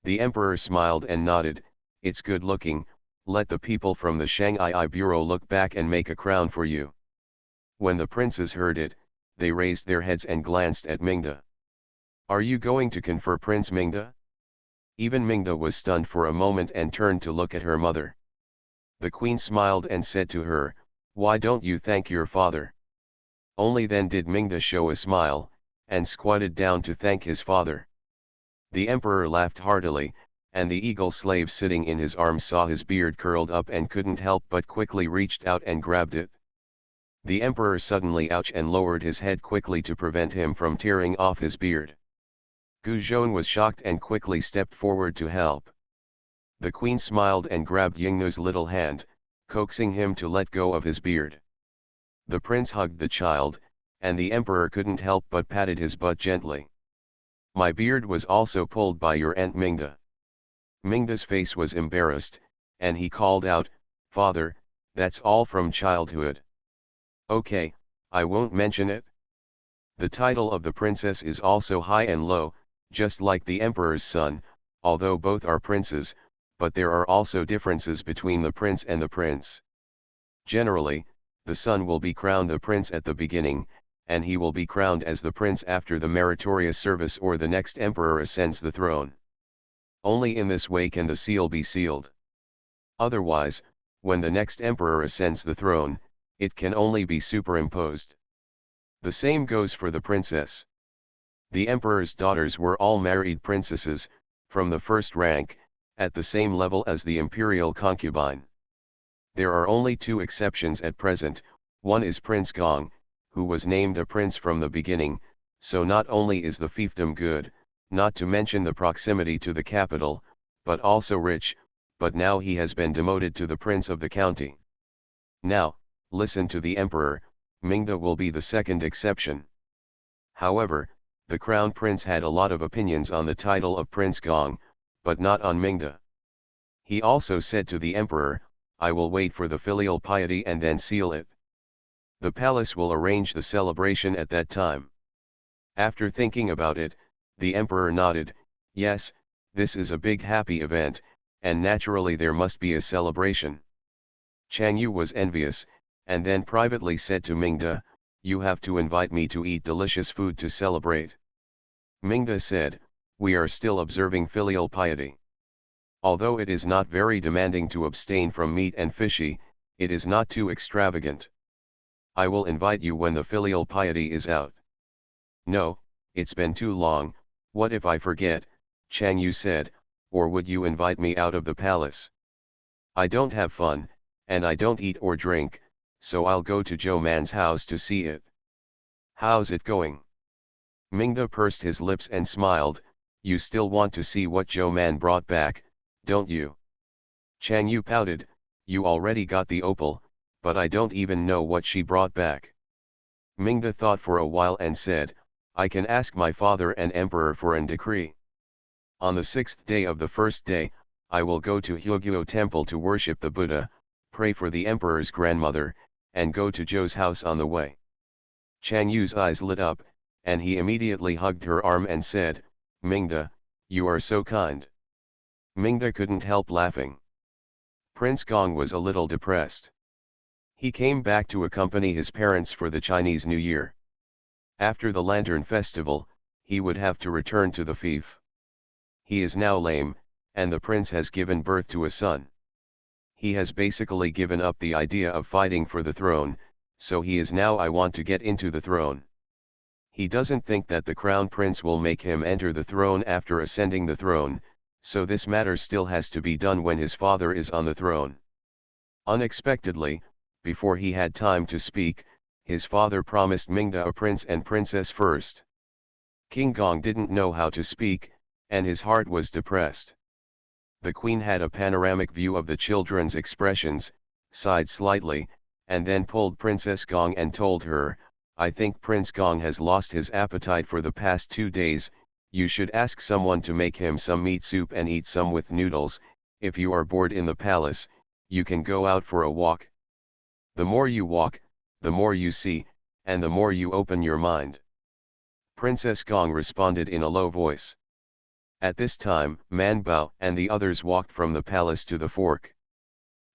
The emperor smiled and nodded, "It's good looking. Let the people from the Shanghai Bureau look back and make a crown for you." When the princes heard it, they raised their heads and glanced at Mingda. "Are you going to confer, Prince Mingda?" Even Mingda was stunned for a moment and turned to look at her mother. The queen smiled and said to her, "Why don't you thank your father?" Only then did Mingda show a smile, and squatted down to thank his father. The emperor laughed heartily, and the eagle slave sitting in his arms saw his beard curled up and couldn't help but quickly reached out and grabbed it. The emperor suddenly ouched and lowered his head quickly to prevent him from tearing off his beard. Guzhou was shocked and quickly stepped forward to help. The queen smiled and grabbed Yingnu's little hand, coaxing him to let go of his beard. The prince hugged the child, and the emperor couldn't help but patted his butt gently. "My beard was also pulled by your Aunt Mingda." Mingda's face was embarrassed, and he called out, "Father, that's all from childhood." "Okay, I won't mention it." The title of the princess is also high and low, just like the emperor's son, although both are princes, but there are also differences between the prince and the prince. Generally, the son will be crowned the prince at the beginning, and he will be crowned as the prince after the meritorious service or the next emperor ascends the throne. Only in this way can the seal be sealed. Otherwise, when the next emperor ascends the throne, it can only be superimposed. The same goes for the princess. The emperor's daughters were all married princesses, from the first rank, at the same level as the imperial concubine. There are only two exceptions at present. One is Prince Gong, who was named a prince from the beginning, so not only is the fiefdom good, not to mention the proximity to the capital, but also rich, but now he has been demoted to the prince of the county. Now, listen to the emperor, Mingda will be the second exception. However, the crown prince had a lot of opinions on the title of Prince Gong, but not on Mingda. He also said to the emperor, "I will wait for the filial piety and then seal it. The palace will arrange the celebration at that time." After thinking about it, the emperor nodded, "Yes, this is a big happy event, and naturally there must be a celebration." Chang Yu was envious, and then privately said to Mingda, "You have to invite me to eat delicious food to celebrate." Mingda said, "We are still observing filial piety. Although it is not very demanding to abstain from meat and fishy, it is not too extravagant. I will invite you when the filial piety is out. No, it's been too long, what if I forget, Chang Yu said, or would you invite me out of the palace? I don't have fun, and I don't eat or drink, so I'll go to Zhou Man's house to see it. How's it going? Mingda pursed his lips and smiled, you still want to see what Zhou Man brought back, don't you? Chang Yu pouted, you already got the opal, but I don't even know what she brought back. Mingda thought for a while and said, I can ask my father and emperor for an decree. On the 6th day of the first day, I will go to Hyogyo temple to worship the Buddha, pray for the emperor's grandmother, and go to Zhou's house on the way. Chang Yu's eyes lit up, and he immediately hugged her arm and said, Mingda, you are so kind. Mingda couldn't help laughing. Prince Gong was a little depressed. He came back to accompany his parents for the Chinese New Year. After the Lantern Festival, he would have to return to the fief. He is now lame, and the prince has given birth to a son. He has basically given up the idea of fighting for the throne, so he is now I want to get into the throne. He doesn't think that the crown prince will make him enter the throne after ascending the throne, so this matter still has to be done when his father is on the throne. Unexpectedly, before he had time to speak, his father promised Mingda a prince and princess first. King Gong didn't know how to speak, and his heart was depressed. The queen had a panoramic view of the children's expressions, sighed slightly, and then pulled Princess Gong and told her, I think Prince Gong has lost his appetite for the past 2 days, you should ask someone to make him some meat soup and eat some with noodles. If you are bored in the palace, you can go out for a walk. The more you walk, the more you see, and the more you open your mind. Princess Gong responded in a low voice. At this time, Man Bao and the others walked from the palace to the fork.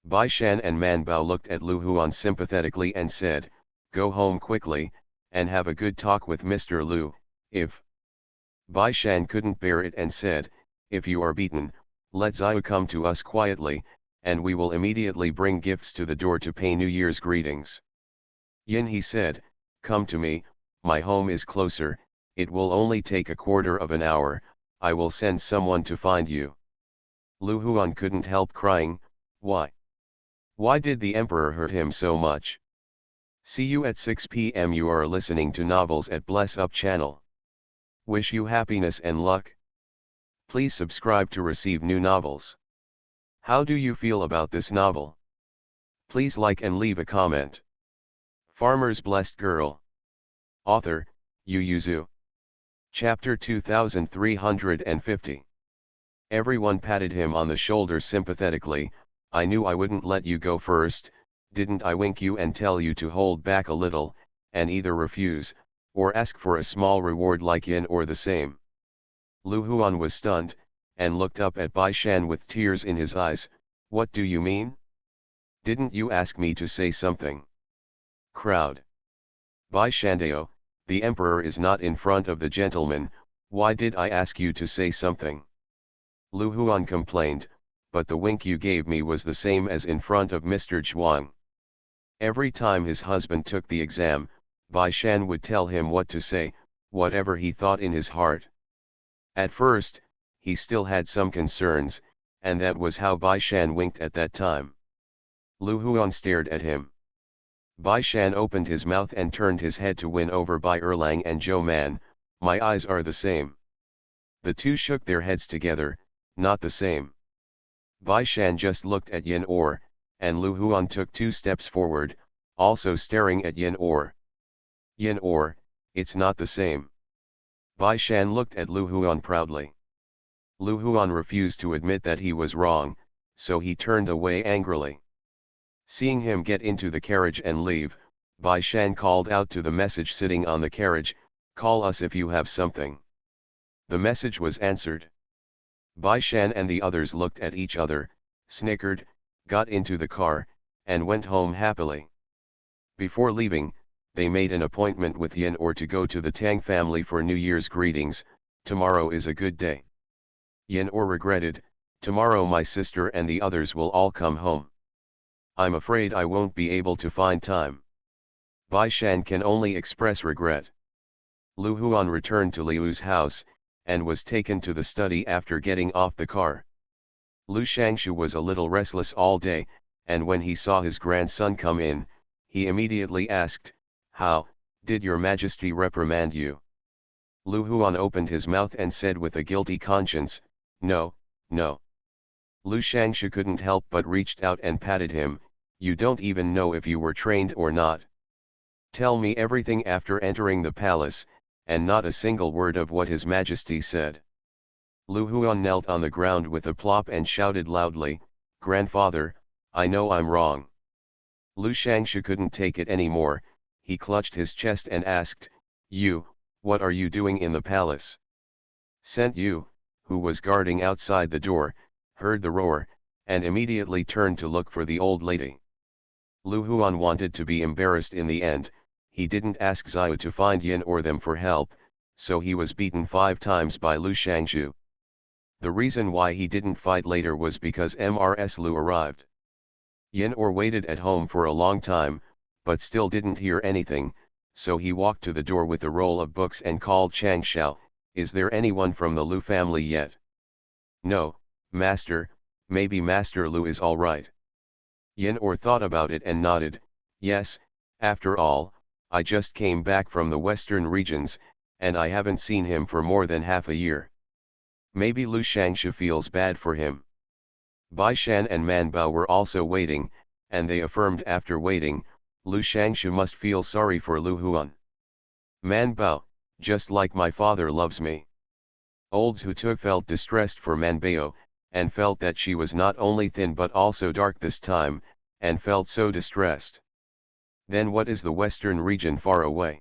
Bai Shan and Man Bao looked at Lu Huan sympathetically and said, go home quickly, and have a good talk with Mr. Lu, if. Bai Shan couldn't bear it and said, if you are beaten, let Xiao come to us quietly, and we will immediately bring gifts to the door to pay New Year's greetings. Yin he said, come to me, my home is closer, it will only take a quarter of an hour, I will send someone to find you. Lu Huan couldn't help crying, why? Why did the emperor hurt him so much? See you at 6 p.m. You are listening to Novels at Bless Up channel. Wish you happiness and luck. Please subscribe to receive new novels. How do you feel about this novel? Please like and leave a comment. Farmer's Blessed Girl. Author, Yu Yuzu. Chapter 2350. Everyone patted him on the shoulder sympathetically. I knew I wouldn't let you go first, didn't I wink you and tell you to hold back a little, and either refuse, or ask for a small reward like yin or the same. Lu Huan was stunned, and looked up at Bai Shan with tears in his eyes. What do you mean? Didn't you ask me to say something? Crowd. Bai Shandao, the emperor is not in front of the gentleman, why did I ask you to say something? Lu Huan complained, but the wink you gave me was the same as in front of Mr. Zhuang. Every time his husband took the exam, Bai Shan would tell him what to say, whatever he thought in his heart. At first, he still had some concerns, and that was how Bai Shan winked at that time. Lu Huan stared at him. Bai Shan opened his mouth and turned his head to win over Bai Erlang and Zhou Man. My eyes are the same. The two shook their heads together, not the same. Bai Shan just looked at Yin Or, and Lu Huan took 2 steps forward, also staring at Yin Or. Yin Or, it's not the same. Bai Shan looked at Lu Huan proudly. Lu Huan refused to admit that he was wrong, so he turned away angrily. Seeing him get into the carriage and leave, Bai Shan called out to the message sitting on the carriage, call us if you have something. The message was answered. Bai Shan and the others looked at each other, snickered, got into the car, and went home happily. Before leaving, they made an appointment with Yin Or to go to the Tang family for New Year's greetings. Tomorrow is a good day. Yin Or regretted, tomorrow my sister and the others will all come home. I'm afraid I won't be able to find time. Bai Shan can only express regret. Lu Huan returned to Liu's house, and was taken to the study after getting off the car. Lu Shangshu was a little restless all day, and when he saw his grandson come in, he immediately asked, "How, did your majesty reprimand you?" Lu Huan opened his mouth and said with a guilty conscience, "No, no." Lu Shangshu couldn't help but reached out and patted him. "You don't even know if you were trained or not. Tell me everything after entering the palace," and not a single word of what his majesty said. Lu Huan knelt on the ground with a plop and shouted loudly, "Grandfather, I know I'm wrong." Lu Shangshu couldn't take it anymore. He clutched his chest and asked, "You, what are you doing in the palace?" Sent Yu, who was guarding outside the door, heard the roar, and immediately turned to look for the old lady. Lu Huan wanted to be embarrassed in the end. He didn't ask Xiao to find Yin or them for help, so he was beaten 5 times by Lu Shangshu. The reason why he didn't fight later was because Mrs. Lu arrived. Yin or waited at home for a long time, but still didn't hear anything, so he walked to the door with a roll of books and called Chang Shao, "Is there anyone from the Lu family yet?" "No, master, maybe Master Lu is all right." Yin or thought about it and nodded, "Yes, after all, I just came back from the western regions, and I haven't seen him for more than half a year. Maybe Lu Shangshu feels bad for him." Bai Shan and Man Bao were also waiting, and they affirmed after waiting, "Lu Shangshu must feel sorry for Lu Huan. Man Bao, just like my father loves me." Old Zhu felt distressed for Man Bao, and felt that she was not only thin but also dark this time, and felt so distressed. "Then what is the western region far away?"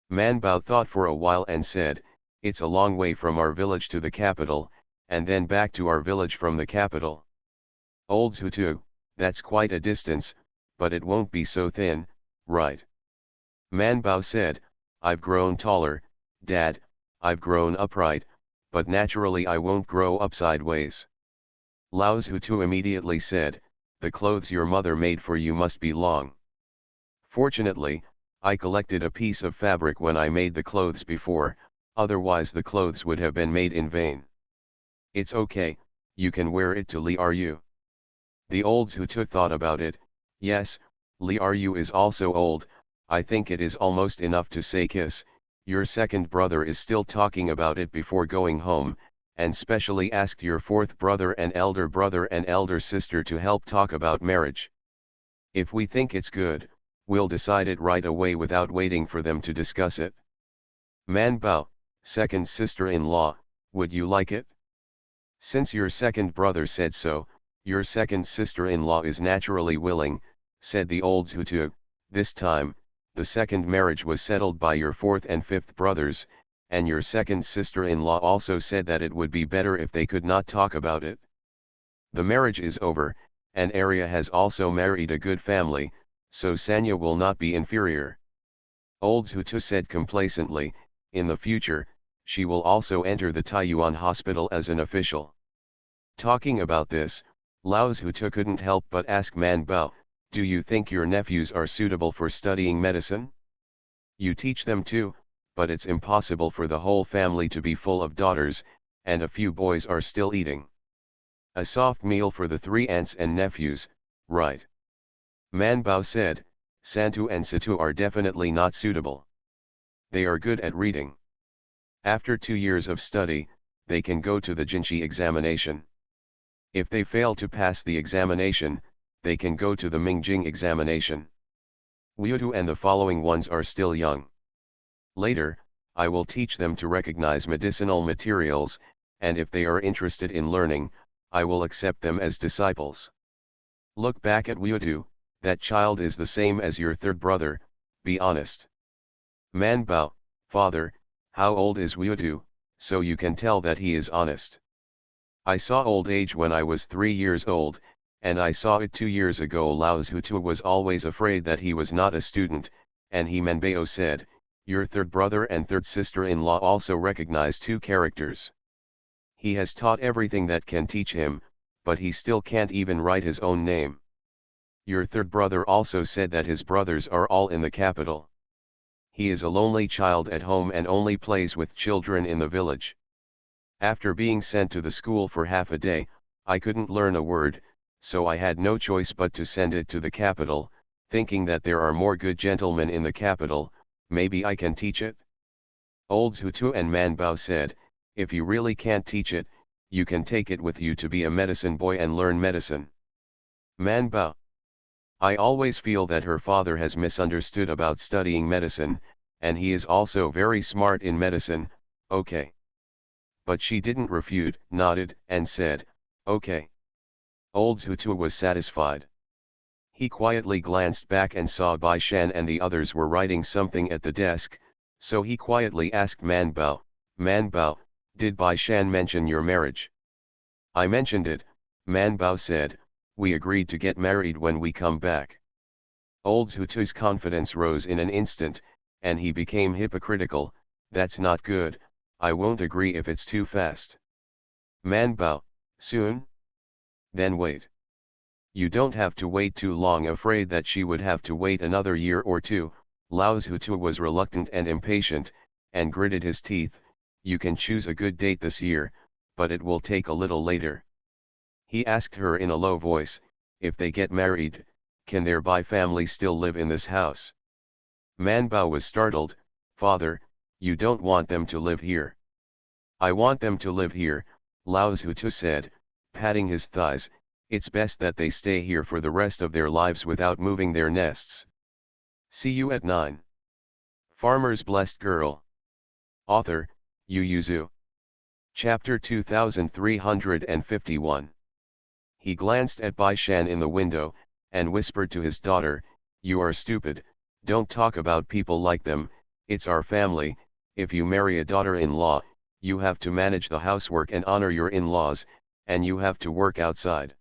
Man Bao thought for a while and said, "It's a long way from our village to the capital, and then back to our village from the capital." Old Zhu, "That's quite a distance, but it won't be so thin, right?" Man Bao said, "I've grown taller, Dad, I've grown upright, but naturally I won't grow up sideways." Lao Zhu immediately said, "The clothes your mother made for you must be long." "Fortunately, I collected a piece of fabric when I made the clothes before, otherwise the clothes would have been made in vain." "It's okay, you can wear it to Liu." The old Zhu thought about it. "Yes, Liu is also old, I think it is almost enough to say kiss. Your second brother is still talking about it before going home, and specially asked your fourth brother and elder sister to help talk about marriage. If we think it's good, we'll decide it right away without waiting for them to discuss it." Man Bao, second sister-in-law, would you like it? "Since your second brother said so, your second sister-in-law is naturally willing," said the old Zhu. "This time, the second marriage was settled by your fourth and fifth brothers, and your second sister-in-law also said that it would be better if they could not talk about it. The marriage is over, and Arya has also married a good family, so Sanya will not be inferior." Old Zhu said complacently, "In the future, she will also enter the Taiyuan hospital as an official." Talking about this, Lao Zhu couldn't help but ask Man Bao, "Do you think your nephews are suitable for studying medicine? You teach them too, but it's impossible for the whole family to be full of daughters, and a few boys are still eating. A soft meal for the 3 aunts and nephews, right?" Man Bao said, "Santu and Situ are definitely not suitable. They are good at reading. After 2 years of study, they can go to the Jinshi examination. If they fail to pass the examination, they can go to the Mingjing examination. Liutu and the following ones are still young. Later, I will teach them to recognize medicinal materials, and if they are interested in learning, I will accept them as disciples. Look back at Liutu, that child is the same as your third brother, be honest." Man Bao, "Father, how old is Liutu, so you can tell that he is honest?" "I saw old age when I was 3 years old, and I saw it 2 years ago." Lao Zhu was always afraid that he was not a student, and he Manbao said, "Your third brother and third sister-in-law also recognize 2 characters. He has taught everything that can teach him, but he still can't even write his own name." Your third brother also said that his brothers are all in the capital. He is a lonely child at home and only plays with children in the village. After being sent to the school for half a day, I couldn't learn a word, so I had no choice but to send it to the capital, thinking that there are more good gentlemen in the capital, maybe I can teach it. Old Zhutu and Manbao said, if you really can't teach it, you can take it with you to be a medicine boy and learn medicine. Manbao. I always feel that her father has misunderstood about studying medicine, and he is also very smart in medicine, okay. But she didn't refute, nodded, and said, okay. Old Zhutu was satisfied. He quietly glanced back and saw Bai Shan and the others were writing something at the desk, so he quietly asked Manbao, Manbao, did Bai Shan mention your marriage? I mentioned it, Manbao said, we agreed to get married when we come back. Old Zhutu's confidence rose in an instant, and he became hypocritical, that's not good, I won't agree if it's too fast. Manbao, soon? Then wait. You don't have to wait too long. Afraid that she would have to wait another year or two, Lao Zhutu was reluctant and impatient, and gritted his teeth, you can choose a good date this year, but it will take a little later. He asked her in a low voice, if they get married, can their Bai family still live in this house? Manbao was startled, father, you don't want them to live here. I want them to live here, Lao Zhutu said, patting his thighs, it's best that they stay here for the rest of their lives without moving their nests. See you at 9. Farmer's Blessed Girl. Author, Yu Yuzu. Chapter 2351. He glanced at Bai Shan in the window, and whispered to his daughter, you are stupid, don't talk about people like them, it's our family, if you marry a daughter-in-law, you have to manage the housework and honor your in-laws, and you have to work outside.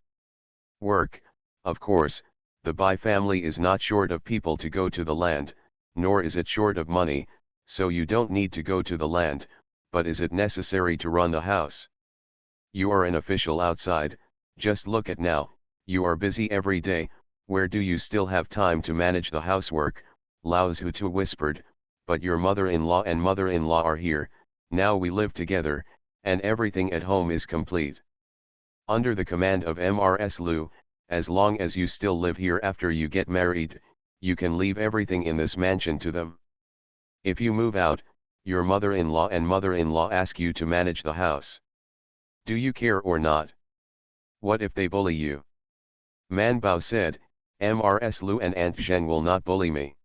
Work, of course, the Bai family is not short of people to go to the land, nor is it short of money, so you don't need to go to the land, but is it necessary to run the house? You are an official outside, just look at now, you are busy every day, where do you still have time to manage the housework? Lao Zhutu whispered, but your mother-in-law and mother-in-law are here, now we live together, and everything at home is complete. Under the command of Mrs. Liu, as long as you still live here after you get married, you can leave everything in this mansion to them. If you move out, your mother-in-law and mother-in-law ask you to manage the house. Do you care or not? What if they bully you? Manbao said, Mrs. Liu and Aunt Zheng will not bully me.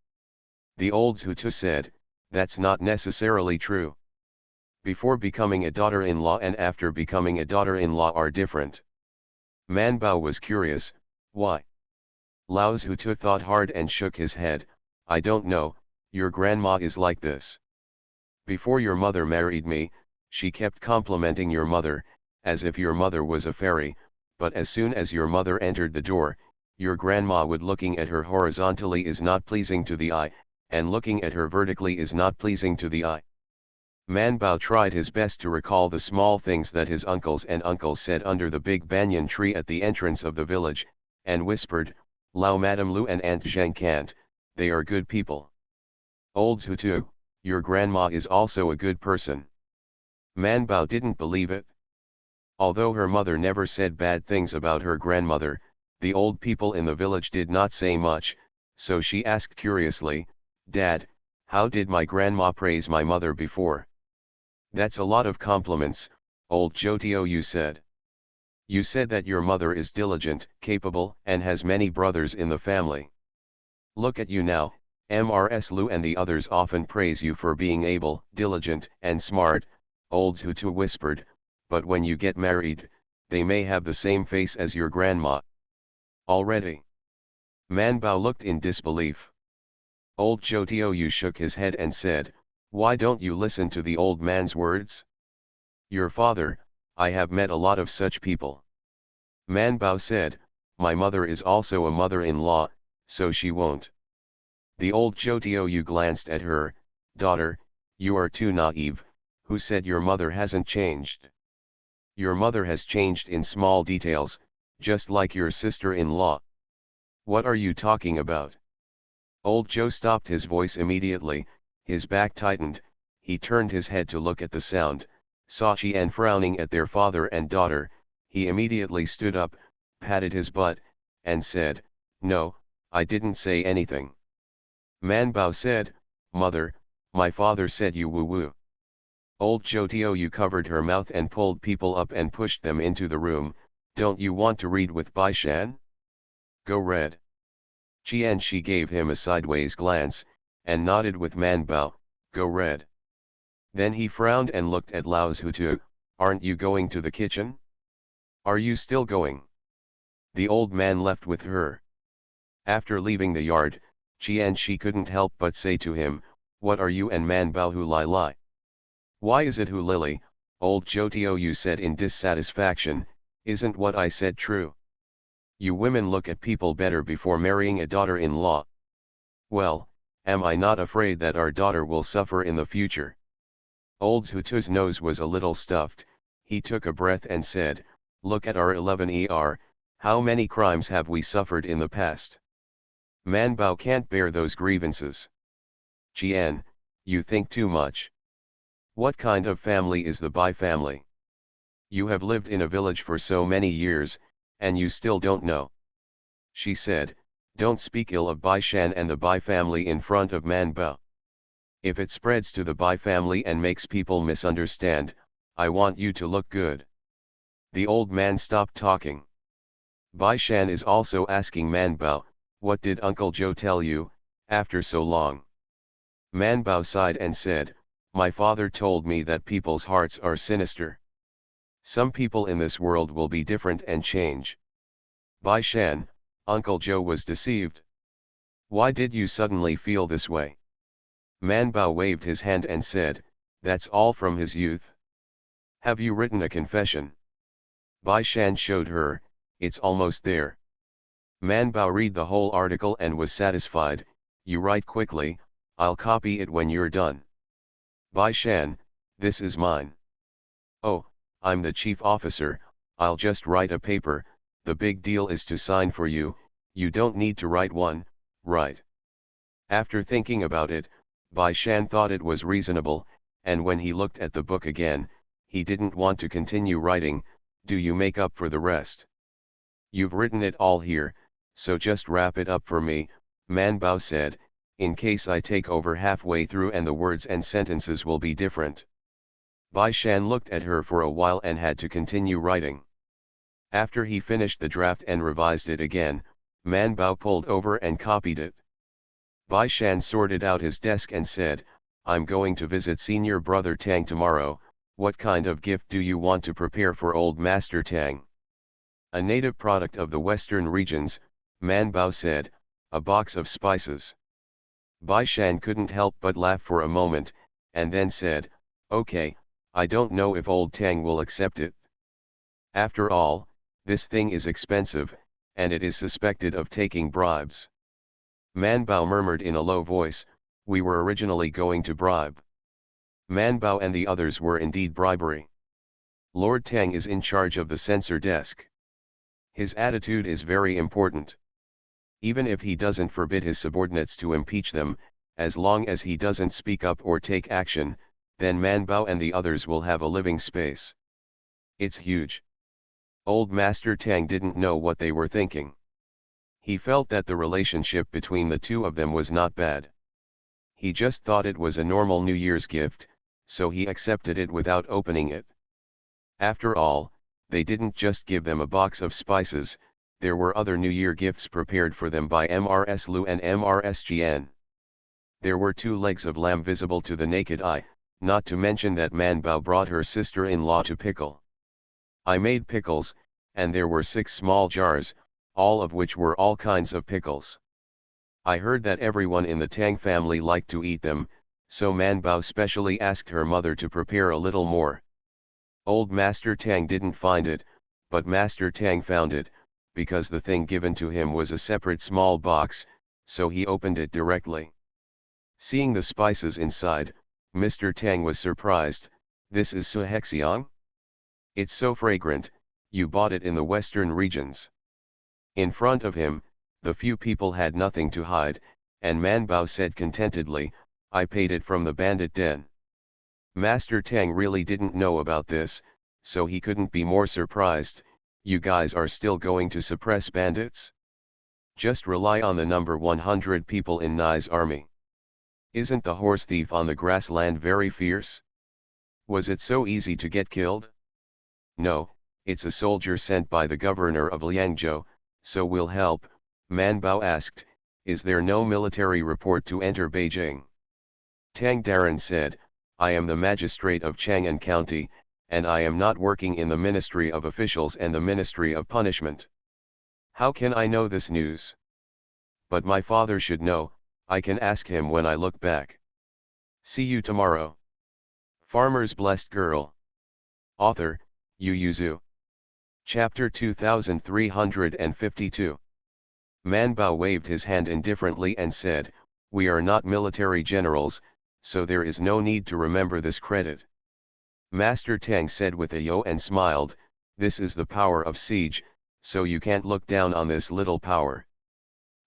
The old Zhutu said, that's not necessarily true. Before becoming a daughter-in-law and after becoming a daughter-in-law are different. Manbao was curious, why? Lao Zhutu thought hard and shook his head, I don't know, your grandma is like this. Before your mother married me, she kept complimenting your mother, as if your mother was a fairy, but as soon as your mother entered the door, your grandma would looking at her horizontally is not pleasing to the eye, and looking at her vertically is not pleasing to the eye. Manbao tried his best to recall the small things that his uncles and uncles said under the big banyan tree at the entrance of the village, and whispered, Lao Madam Lu and Aunt Zheng can't, they are good people. Old Zhutu, your grandma is also a good person. Manbao didn't believe it. Although her mother never said bad things about her grandmother, the old people in the village did not say much, so she asked curiously, Dad, how did my grandma praise my mother before? That's a lot of compliments, old Jotio, you said. You said that your mother is diligent, capable, and has many brothers in the family. Look at you now, Mrs. Liu and the others often praise you for being able, diligent, and smart, old Zhutu whispered, but when you get married, they may have the same face as your grandma. Already. Manbao looked in disbelief. Old Jotio shook his head and said, why don't you listen to the old man's words? Your father, I have met a lot of such people. Manbao said, my mother is also a mother-in-law, so she won't. The old Jotio glanced at her, daughter, you are too naive, who said your mother hasn't changed? Your mother has changed in small details, just like your sister-in-law. What are you talking about? Old Joe stopped his voice immediately, his back tightened, he turned his head to look at the sound, saw Qian frowning at their father and daughter, he immediately stood up, patted his butt, and said, "No, I didn't say anything." Man Bao said, "Mother, my father said you woo-woo." Old Joe Tiu covered her mouth and pulled people up and pushed them into the room. "Don't you want to read with Bai Shan? Go read." Qian Shi gave him a sideways glance, and nodded with Man Bao, "Go read." Then he frowned and looked at Lao Zhutu, "Aren't you going to the kitchen? Are you still going?" The old man left with her. After leaving the yard, Qian Shi couldn't help but say to him, "What are you and Man Bao Hu Lai Lai?" "Why is it Hu Lily?" Old Joe Tiu said in dissatisfaction, "Isn't what I said true? You women look at people better before marrying a daughter-in-law. Well, am I not afraid that our daughter will suffer in the future?" Old Zhutu's nose was a little stuffed, he took a breath and said, "Look at our 11 how many crimes have we suffered in the past? Man Bao can't bear those grievances." "Qian, you think too much. What kind of family is the Bai family? You have lived in a village for so many years, and you still don't know." She said, "Don't speak ill of Bai Shan and the Bai family in front of Man Bao. If it spreads to the Bai family and makes people misunderstand, I want you to look good." The old man stopped talking. Bai Shan is also asking Man Bao, "What did Uncle Joe tell you, after so long?" Man Bao sighed and said, "My father told me that people's hearts are sinister. Some people in this world will be different and change." "Bai Shan, Uncle Joe was deceived. Why did you suddenly feel this way?" Man Bao waved his hand and said, "That's all from his youth." "Have you written a confession?" Bai Shan showed her, "It's almost there." Man Bao read the whole article and was satisfied. "You write quickly, I'll copy it when you're done." "Bai Shan, this is mine." "Oh, I'm the chief officer, I'll just write a paper, the big deal is to sign for you, you don't need to write one, right?" After thinking about it, Bai Shan thought it was reasonable, and when he looked at the book again, he didn't want to continue writing. "Do you make up for the rest? You've written it all here, so just wrap it up for me," Man Bao said, "in case I take over halfway through and the words and sentences will be different." Bai Shan looked at her for a while and had to continue writing. After he finished the draft and revised it again, Man Bao pulled over and copied it. Bai Shan sorted out his desk and said, "I'm going to visit Senior Brother Tang tomorrow, what kind of gift do you want to prepare for Old Master Tang?" "A native product of the western regions," Man Bao said, "a box of spices." Bai Shan couldn't help but laugh for a moment, and then said, "Okay, I don't know if Old Tang will accept it. After all, this thing is expensive, and it is suspected of taking bribes." Man Bao murmured in a low voice, "We were originally going to bribe." Man Bao and the others were indeed bribery. Lord Tang is in charge of the censor desk. His attitude is very important. Even if he doesn't forbid his subordinates to impeach them, as long as he doesn't speak up or take action, then Man Bao and the others will have a living space. It's huge. Old Master Tang didn't know what they were thinking. He felt that the relationship between the two of them was not bad. He just thought it was a normal New Year's gift, so he accepted it without opening it. After all, they didn't just give them a box of spices, there were other New Year gifts prepared for them by Mrs. Lu and Mrs. Jian. There were 2 legs of lamb visible to the naked eye, not to mention that Man Bao brought her sister-in-law to pickle. "I made pickles, and there were 6 small jars, all of which were all kinds of pickles. I heard that everyone in the Tang family liked to eat them, so Man Bao specially asked her mother to prepare a little more. Old Master Tang didn't find it, but Master Tang found it, because the thing given to him was a separate small box, so he opened it directly. Seeing the spices inside, Mr. Tang was surprised. "This is Suhexiang? It's so fragrant, you bought it in the western regions." In front of him, The few people had nothing to hide, and Man Bao said contentedly, I paid it from the bandit den. Master Tang really didn't know about this, so he couldn't be more surprised. You guys are still going to suppress bandits? Just rely on the number 100 people in Nai's army. Isn't the horse thief on the grassland very fierce? Was it so easy to get killed? No, it's a soldier sent by the governor of Liangzhou, so we'll help. Man Bao asked, is there no military report to enter Beijing? Tang Daren said, I am the magistrate of Chang'an County, and I am not working in the Ministry of Officials and the Ministry of Punishment. How can I know this news? But my father should know, I can ask him when I look back. See you tomorrow. Farmer's Blessed Girl. Author, Yu Yuzu. Chapter 2352. Man Bao waved his hand indifferently and said, we are not military generals, so there is no need to remember this credit. Master Tang said with a yo and smiled, this is the power of siege, so you can't look down on this little power.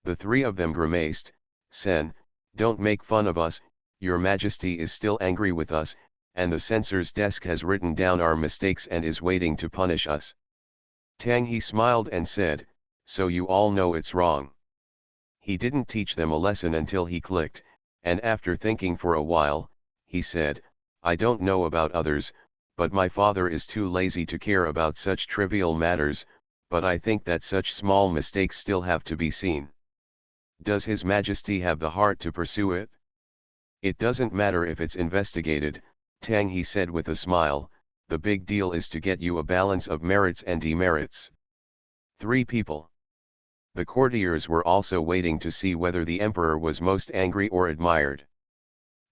The three of them grimaced, Sen, don't make fun of us, your majesty is still angry with us, and the censor's desk has written down our mistakes and is waiting to punish us. Tang He smiled and said, so you all know it's wrong. He didn't teach them a lesson until he clicked, and after thinking for a while, he said, I don't know about others, but my father is too lazy to care about such trivial matters, but I think that such small mistakes still have to be seen. Does His Majesty have the heart to pursue it? It doesn't matter if it's investigated, Tang He said with a smile, the big deal is to get you a balance of merits and demerits. 3 people. The courtiers were also waiting to see whether the emperor was most angry or admired.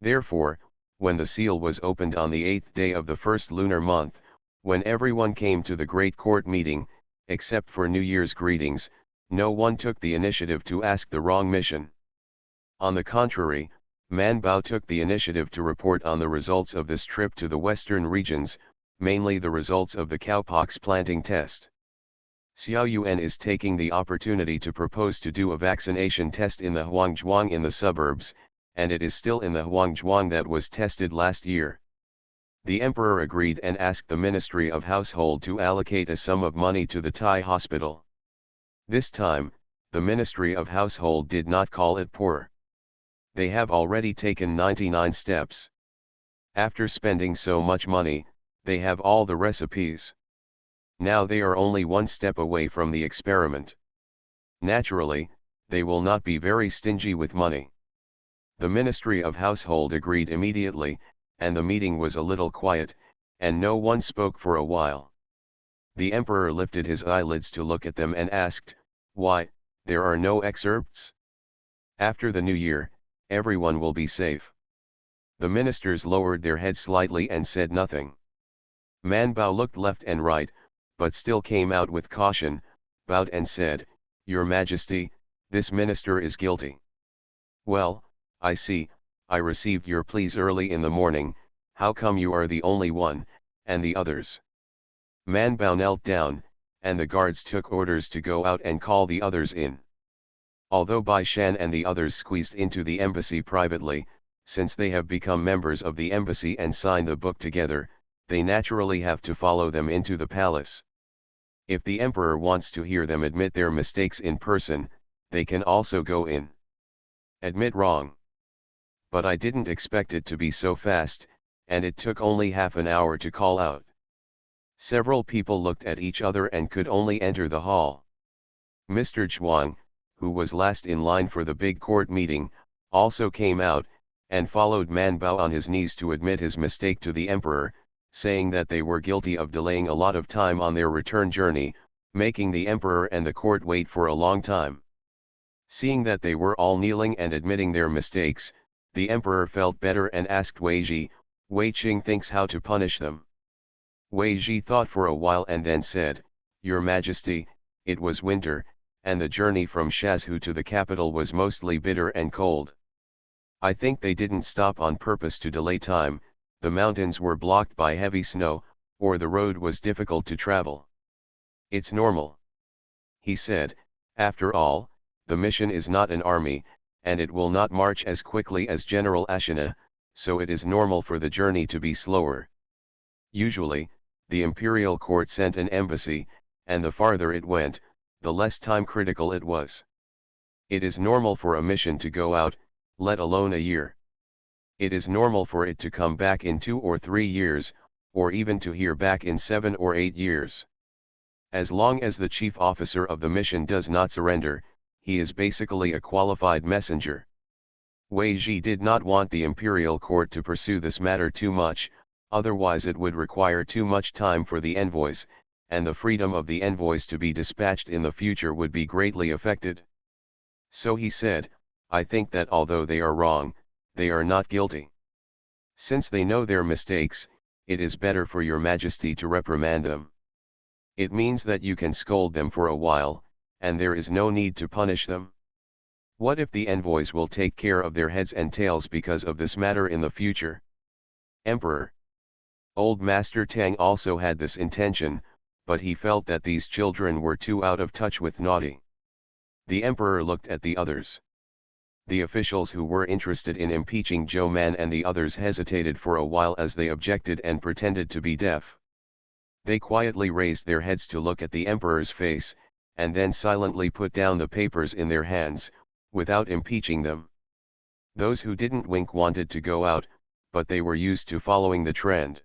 Therefore, when the seal was opened on the 8th day of the first lunar month, when everyone came to the great court meeting, except for New Year's greetings, no one took the initiative to ask the wrong mission. On the contrary, Man Bao took the initiative to report on the results of this trip to the western regions, mainly the results of the cowpox planting test. Xiao Yuan is taking the opportunity to propose to do a vaccination test in the Huangzhuang in the suburbs, and it is still in the Huangzhuang that was tested last year. The emperor agreed and asked the Ministry of Household to allocate a sum of money to the Thai hospital. This time, the Ministry of Household did not call it poor. They have already taken 99 steps. After spending so much money, they have all the recipes. Now they are only one step away from the experiment. Naturally, they will not be very stingy with money. The Ministry of Household agreed immediately, and the meeting was a little quiet, and no one spoke for a while. The emperor lifted his eyelids to look at them and asked, why, there are no excerpts? After the new year, everyone will be safe. The ministers lowered their heads slightly and said nothing. Man Bao looked left and right, but still came out with caution, bowed and said, Your Majesty, this minister is guilty. Well, I see, I received your pleas early in the morning, how come you are the only one, and the others? Man Bao knelt down, and the guards took orders to go out and call the others in. Although Bai Shan and the others squeezed into the embassy privately, since they have become members of the embassy and signed the book together, they naturally have to follow them into the palace. If the emperor wants to hear them admit their mistakes in person, they can also go in. Admit wrong. But I didn't expect it to be so fast, and it took only half an hour to call out. Several people looked at each other and could only enter the hall. Mr. Zhuang, who was last in line for the big court meeting, also came out, and followed Man Bao on his knees to admit his mistake to the emperor, saying that they were guilty of delaying a lot of time on their return journey, making the emperor and the court wait for a long time. Seeing that they were all kneeling and admitting their mistakes, the emperor felt better and asked Wei Ji, Wei Qing thinks how to punish them. Wei Ji thought for a while and then said, Your Majesty, it was winter, and the journey from Shazhu to the capital was mostly bitter and cold. I think they didn't stop on purpose to delay time, the mountains were blocked by heavy snow, or the road was difficult to travel. It's normal. He said, after all, the mission is not an army, and it will not march as quickly as General AncientChina, so it is normal for the journey to be slower. Usually, the imperial court sent an embassy, and the farther it went, the less time critical it was. It is normal for a mission to go out, let alone a year. It is normal for it to come back in 2 or 3 years, or even to hear back in 7 or 8 years. As long as the chief officer of the mission does not surrender, he is basically a qualified messenger. Wei Ji did not want the imperial court to pursue this matter too much, otherwise it would require too much time for the envoys, and the freedom of the envoys to be dispatched in the future would be greatly affected. So he said, I think that although they are wrong, they are not guilty. Since they know their mistakes, it is better for your majesty to reprimand them. It means that you can scold them for a while, and there is no need to punish them. What if the envoys will take care of their heads and tails because of this matter in the future? Emperor. Old Master Tang also had this intention, but he felt that these children were too out of touch with naughty. The emperor looked at the others. The officials who were interested in impeaching Zhou Man and the others hesitated for a while as they objected and pretended to be deaf. They quietly raised their heads to look at the emperor's face, and then silently put down the papers in their hands, without impeaching them. Those who didn't wink wanted to go out, but they were used to following the trend.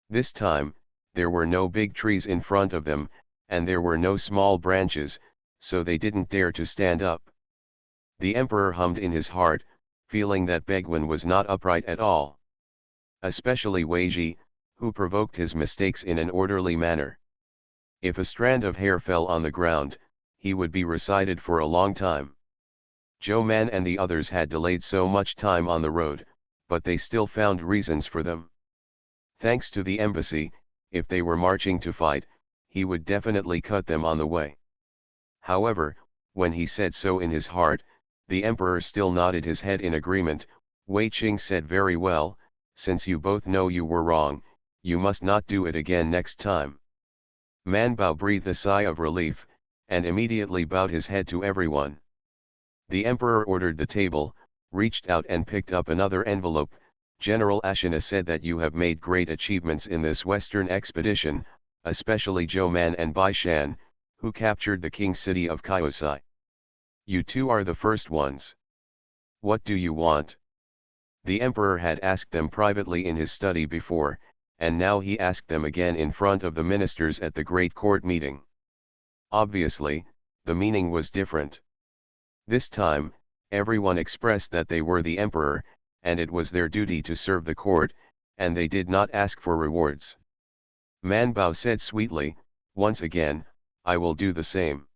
This time, there were no big trees in front of them, and there were no small branches, so they didn't dare to stand up. The emperor hummed in his heart, feeling that Begwan was not upright at all. Especially Wei Ji, who provoked his mistakes in an orderly manner. If a strand of hair fell on the ground, he would be recited for a long time. Zhou Man and the others had delayed so much time on the road, but they still found reasons for them. Thanks to the embassy, if they were marching to fight, he would definitely cut them on the way. However, when he said so in his heart, the emperor still nodded his head in agreement. Wei Qing said, very well, since you both know you were wrong, you must not do it again next time. Man Bao breathed a sigh of relief, and immediately bowed his head to everyone. The emperor ordered the table, reached out and picked up another envelope. General AncientChina said that you have made great achievements in this western expedition, especially Zhou Man and Bai Shan, who captured the king city of Kyosai. You two are the first ones. What do you want? The emperor had asked them privately in his study before, and now he asked them again in front of the ministers at the great court meeting. Obviously, the meaning was different. This time, everyone expressed that they were the emperor, and it was their duty to serve the court, and they did not ask for rewards. Man Bao said sweetly, once again, I will do the same.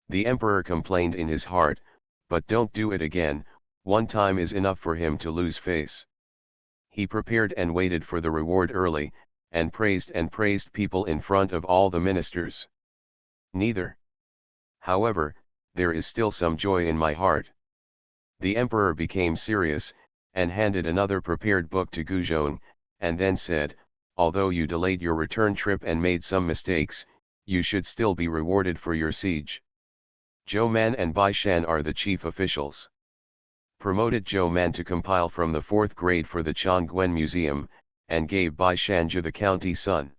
The emperor complained in his heart, but don't do it again, one time is enough for him to lose face. He prepared and waited for the reward early, and praised people in front of all the ministers. Neither. However, there is still some joy in my heart. The emperor became serious, and handed another prepared book to Guzhong, and then said, although you delayed your return trip and made some mistakes, you should still be rewarded for your siege. Zhou Man and Bai Shan are the chief officials. Promoted Zhou Man to compile from the 4th grade for the Chongguan Museum, and gave Bai Shanju the county son.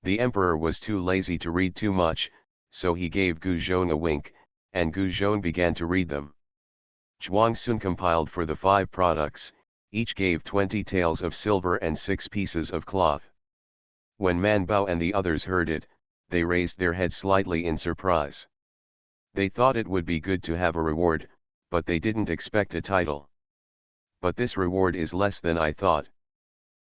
The emperor was too lazy to read too much, so he gave Guzhong a wink, and Guzhong began to read them. Zhuangsun compiled for the 5 products, each gave 20 taels of silver and 6 pieces of cloth. When Man Bao and the others heard it, they raised their heads slightly in surprise. They thought it would be good to have a reward, but they didn't expect a title. But this reward is less than I thought.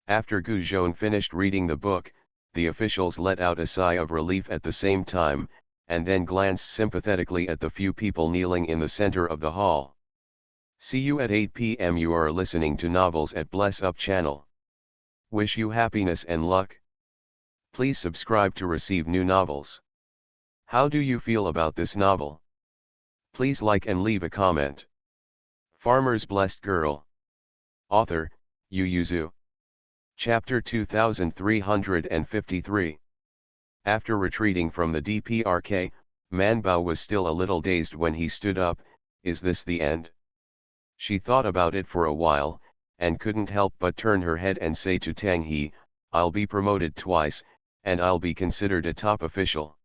After Guzhong finished reading the book, the officials let out a sigh of relief at the same time, and then glanced sympathetically at the few people kneeling in the center of the hall. See you at 8 p.m. You are listening to Novels at Bless Up channel. Wish you happiness and luck. Please subscribe to receive new novels. How do you feel about this novel? Please like and leave a comment. Farmer's Blessed Girl. Author, Yu Yuzu. Chapter 2353. After retreating from the DPRK, Man Bao was still a little dazed when he stood up. Is this the end? She thought about it for a while, and couldn't help but turn her head and say to Tang He, I'll be promoted twice, and I'll be considered a top official.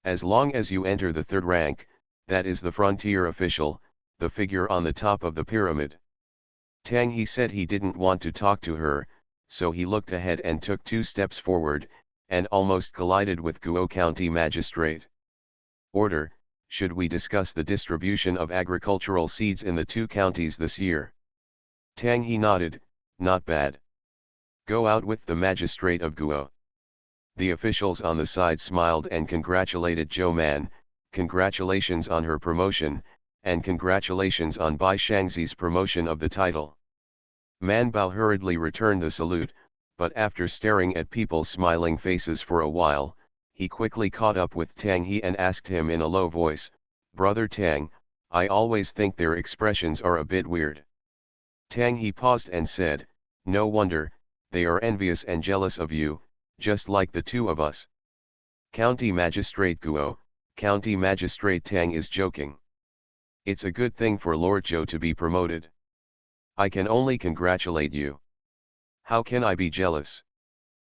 As long as you enter the third rank, that is the frontier official, the figure on the top of the pyramid. Tang He said he didn't want to talk to her, so he looked ahead and took 2 steps forward, and almost collided with Guo County Magistrate. Order, should we discuss the distribution of agricultural seeds in the 2 counties this year? Tang He nodded, not bad. Go out with the magistrate of Guo. The officials on the side smiled and congratulated Zhou Man, congratulations on her promotion, and congratulations on Bai Shangzi's promotion of the title. Man Bao hurriedly returned the salute, but after staring at people's smiling faces for a while, he quickly caught up with Tang He and asked him in a low voice, Brother Tang, I always think their expressions are a bit weird. Tang He paused and said, no wonder, they are envious and jealous of you, just like the 2 of us. County Magistrate Guo, County Magistrate Tang is joking. It's a good thing for Lord Zhou to be promoted. I can only congratulate you. How can I be jealous?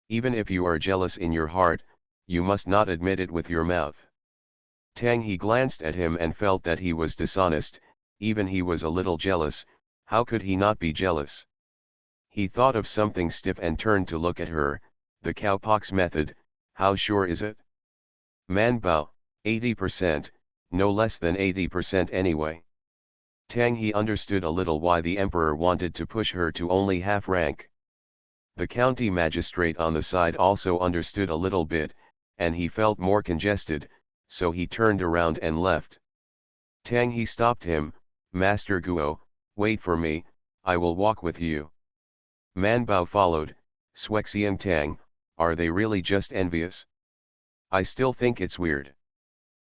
Even if you are jealous in your heart, you must not admit it with your mouth. Tang He glanced at him and felt that he was dishonest, even he was a little jealous, how could he not be jealous? He thought of something stiff and turned to look at her, the cowpox method, how sure is it? Man Bao, 80%, no less than 80% anyway. Tang He understood a little why the emperor wanted to push her to only half rank. The county magistrate on the side also understood a little bit, and he felt more congested, so he turned around and left. Tang He stopped him, Master Guo, wait for me, I will walk with you. Man Bao followed, Shuexian Tang, are they really just envious? I still think it's weird.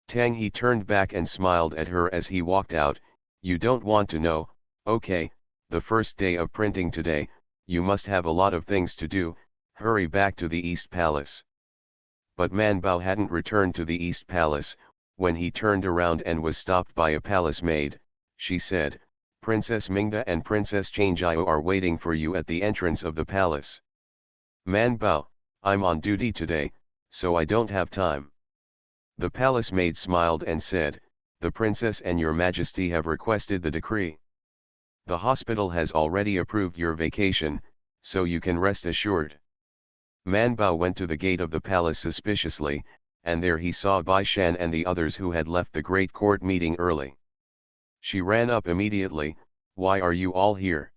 Tang He turned back and smiled at her as he walked out, you don't want to know, okay, the first day of printing today, you must have a lot of things to do, hurry back to the East Palace. But Man Bao hadn't returned to the East Palace. When he turned around and was stopped by a palace maid, she said, Princess Mingda and Princess Changjiao are waiting for you at the entrance of the palace. Man Bao, I'm on duty today, so I don't have time. The palace maid smiled and said, the princess and your majesty have requested the decree. The hospital has already approved your vacation, so you can rest assured. Man Bao went to the gate of the palace suspiciously, and there he saw Bai Shan and the others who had left the great court meeting early. She ran up immediately, why are you all here?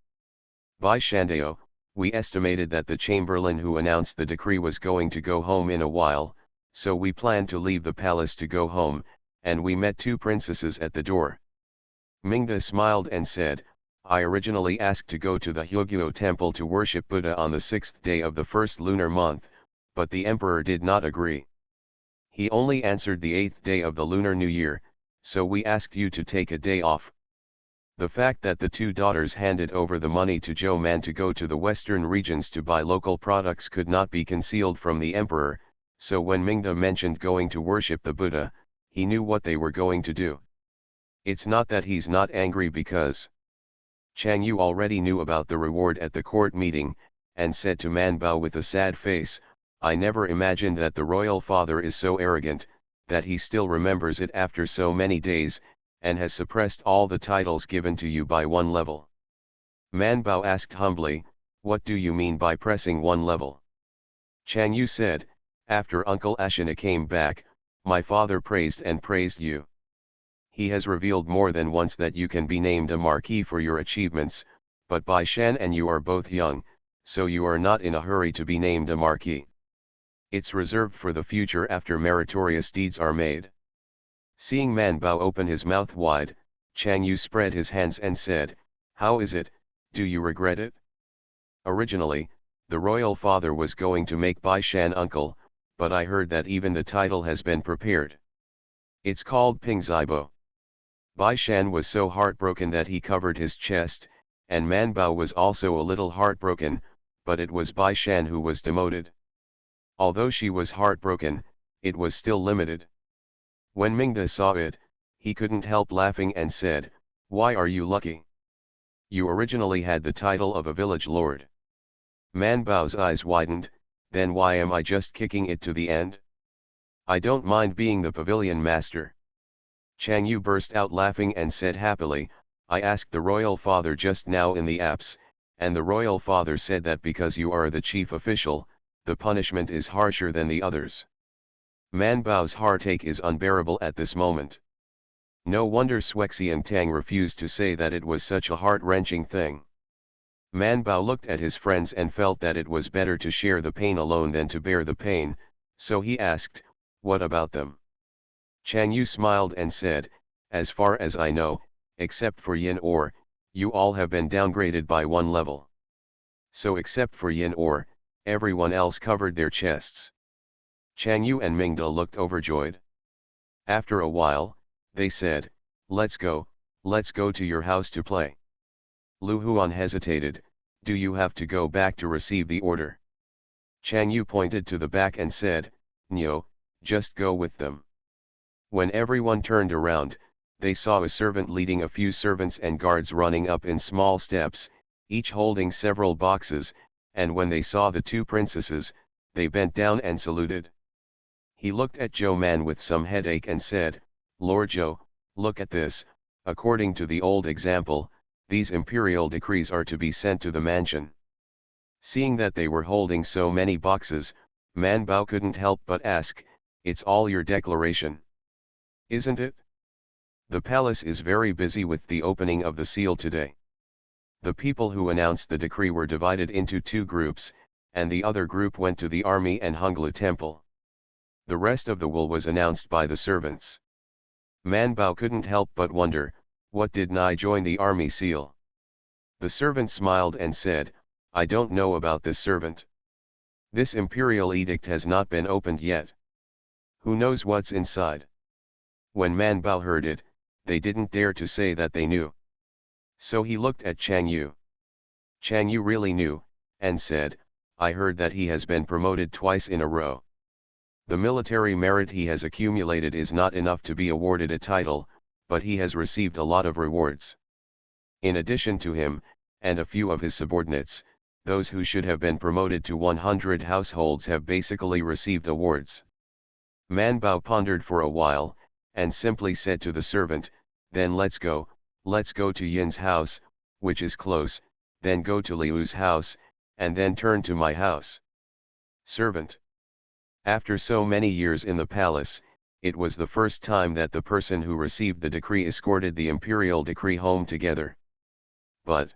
Bai Shandao, we estimated that the chamberlain who announced the decree was going to go home in a while, so we planned to leave the palace to go home, and we met 2 princesses at the door. Mingda smiled and said, I originally asked to go to the Hyogyo temple to worship Buddha on the 6th day of the first lunar month, but the emperor did not agree. He only answered the 8th day of the Lunar New Year, so we asked you to take a day off. The fact that the 2 daughters handed over the money to Zhou Man to go to the western regions to buy local products could not be concealed from the emperor, so when Mingda mentioned going to worship the Buddha, he knew what they were going to do. It's not that he's not angry because Chang Yu already knew about the reward at the court meeting, and said to Man Bao with a sad face, I never imagined that the royal father is so arrogant, that he still remembers it after so many days, and has suppressed all the titles given to you by 1 level. Man Bao asked humbly, what do you mean by pressing 1 level? Chang Yu said, after Uncle Ashina came back, my father praised and praised you. He has revealed more than once that you can be named a marquis for your achievements, but Bai Shan and you are both young, so you are not in a hurry to be named a marquis. It's reserved for the future after meritorious deeds are made. Seeing Man Bao open his mouth wide, Chang Yu spread his hands and said, how is it, do you regret it? Originally, the royal father was going to make Bai Shan uncle, but I heard that even the title has been prepared. It's called Ping Zibo. Bai Shan was so heartbroken that he covered his chest, and Man Bao was also a little heartbroken, but it was Bai Shan who was demoted. Although she was heartbroken, it was still limited. When Mingda saw it, he couldn't help laughing and said, "Why are you lucky? You originally had the title of a village lord." Man Bao's eyes widened, "Then why am I just kicking it to the end? I don't mind being the pavilion master." Chang Yu burst out laughing and said happily, "I asked the royal father just now in the apse, and the royal father said that because you are the chief official, the punishment is harsher than the others." Man Bao's heartache is unbearable at this moment. No wonder Shuexian Tang refused to say that it was such a heart-wrenching thing. Man Bao looked at his friends and felt that it was better to share the pain alone than to bear the pain, so he asked, "What about them?" Chang Yu smiled and said, "As far as I know, except for Yin Or, you all have been downgraded by one level. So except for Yin Or, everyone else covered their chests." Chang Yu and Mingda looked overjoyed. After a while, they said, let's go to your house to play." Lu Huan hesitated, "Do you have to go back to receive the order?" Chang Yu pointed to the back and said, "No, just go with them." When everyone turned around, they saw a servant leading a few servants and guards running up in small steps, each holding several boxes, and when they saw the two princesses, they bent down and saluted. He looked at Zhou Man with some headache and said, "Lord Zhou, look at this, according to the old example, these imperial decrees are to be sent to the mansion." Seeing that they were holding so many boxes, Man Bao couldn't help but ask, "It's all your declaration, isn't it? The palace is very busy with the opening of the seal today." The people who announced the decree were divided into two groups, and the other group went to the army and Honglu temple. The rest of the will was announced by the servants. Man Bao couldn't help but wonder, what did I join the army seal? The servant smiled and said, "I don't know about this servant. This imperial edict has not been opened yet. Who knows what's inside?" When Man Bao heard it, they didn't dare to say that they knew. So he looked at Chang Yu. Chang Yu really knew, and said, "I heard that he has been promoted twice in a row. The military merit he has accumulated is not enough to be awarded a title, but he has received a lot of rewards. In addition to him, and a few of his subordinates, those who should have been promoted to 100 households have basically received awards." Man Bao pondered for a while, and simply said to the servant, "Then let's go to Yin's house, which is close, then go to Liu's house, and then turn to my house." Servant. After so many years in the palace, it was the first time that the person who received the decree escorted the imperial decree home together. But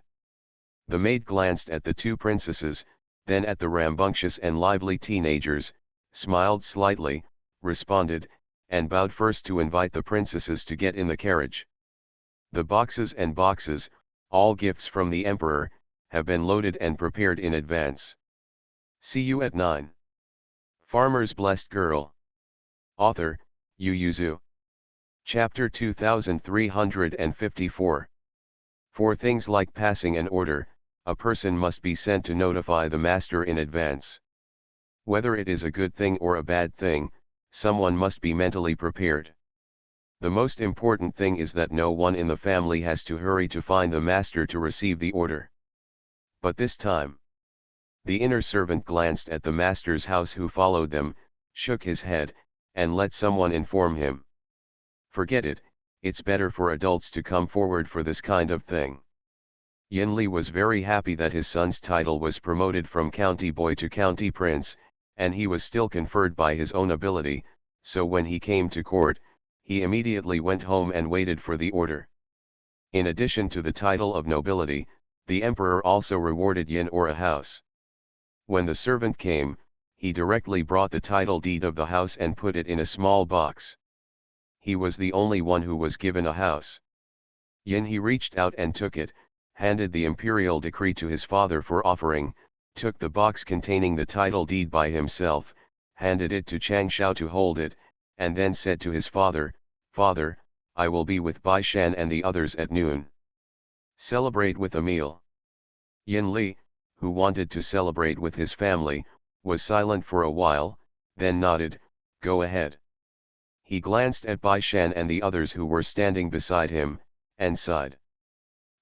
the maid glanced at the two princesses, then at the rambunctious and lively teenagers, smiled slightly, responded, and bowed first to invite the princesses to get in the carriage. The boxes and boxes, all gifts from the emperor, have been loaded and prepared in advance. See you at 9. Farmer's Blessed Girl. Author, Yu Yuzu. Chapter 2354. For things like passing an order, a person must be sent to notify the master in advance. Whether it is a good thing or a bad thing, someone must be mentally prepared. The most important thing is that no one in the family has to hurry to find the master to receive the order. But this time, the inner servant glanced at the master's house who followed them, shook his head, and let someone inform him. "Forget it, it's better for adults to come forward for this kind of thing." Yin Li was very happy that his son's title was promoted from county boy to county prince, and he was still conferred by his own ability, so when he came to court, he immediately went home and waited for the order. In addition to the title of nobility, the emperor also rewarded Yin or a house. When the servant came, he directly brought the title deed of the house and put it in a small box. He was the only one who was given a house. Yin he reached out and took it, handed the imperial decree to his father for offering, took the box containing the title deed by himself, handed it to Chang Shao to hold it, and then said to his father, "Father, I will be with Bai Shan and the others at noon. Celebrate with a meal." Yin Li, who wanted to celebrate with his family, was silent for a while, then nodded, "Go ahead." He glanced at Bai Shan and the others who were standing beside him, and sighed.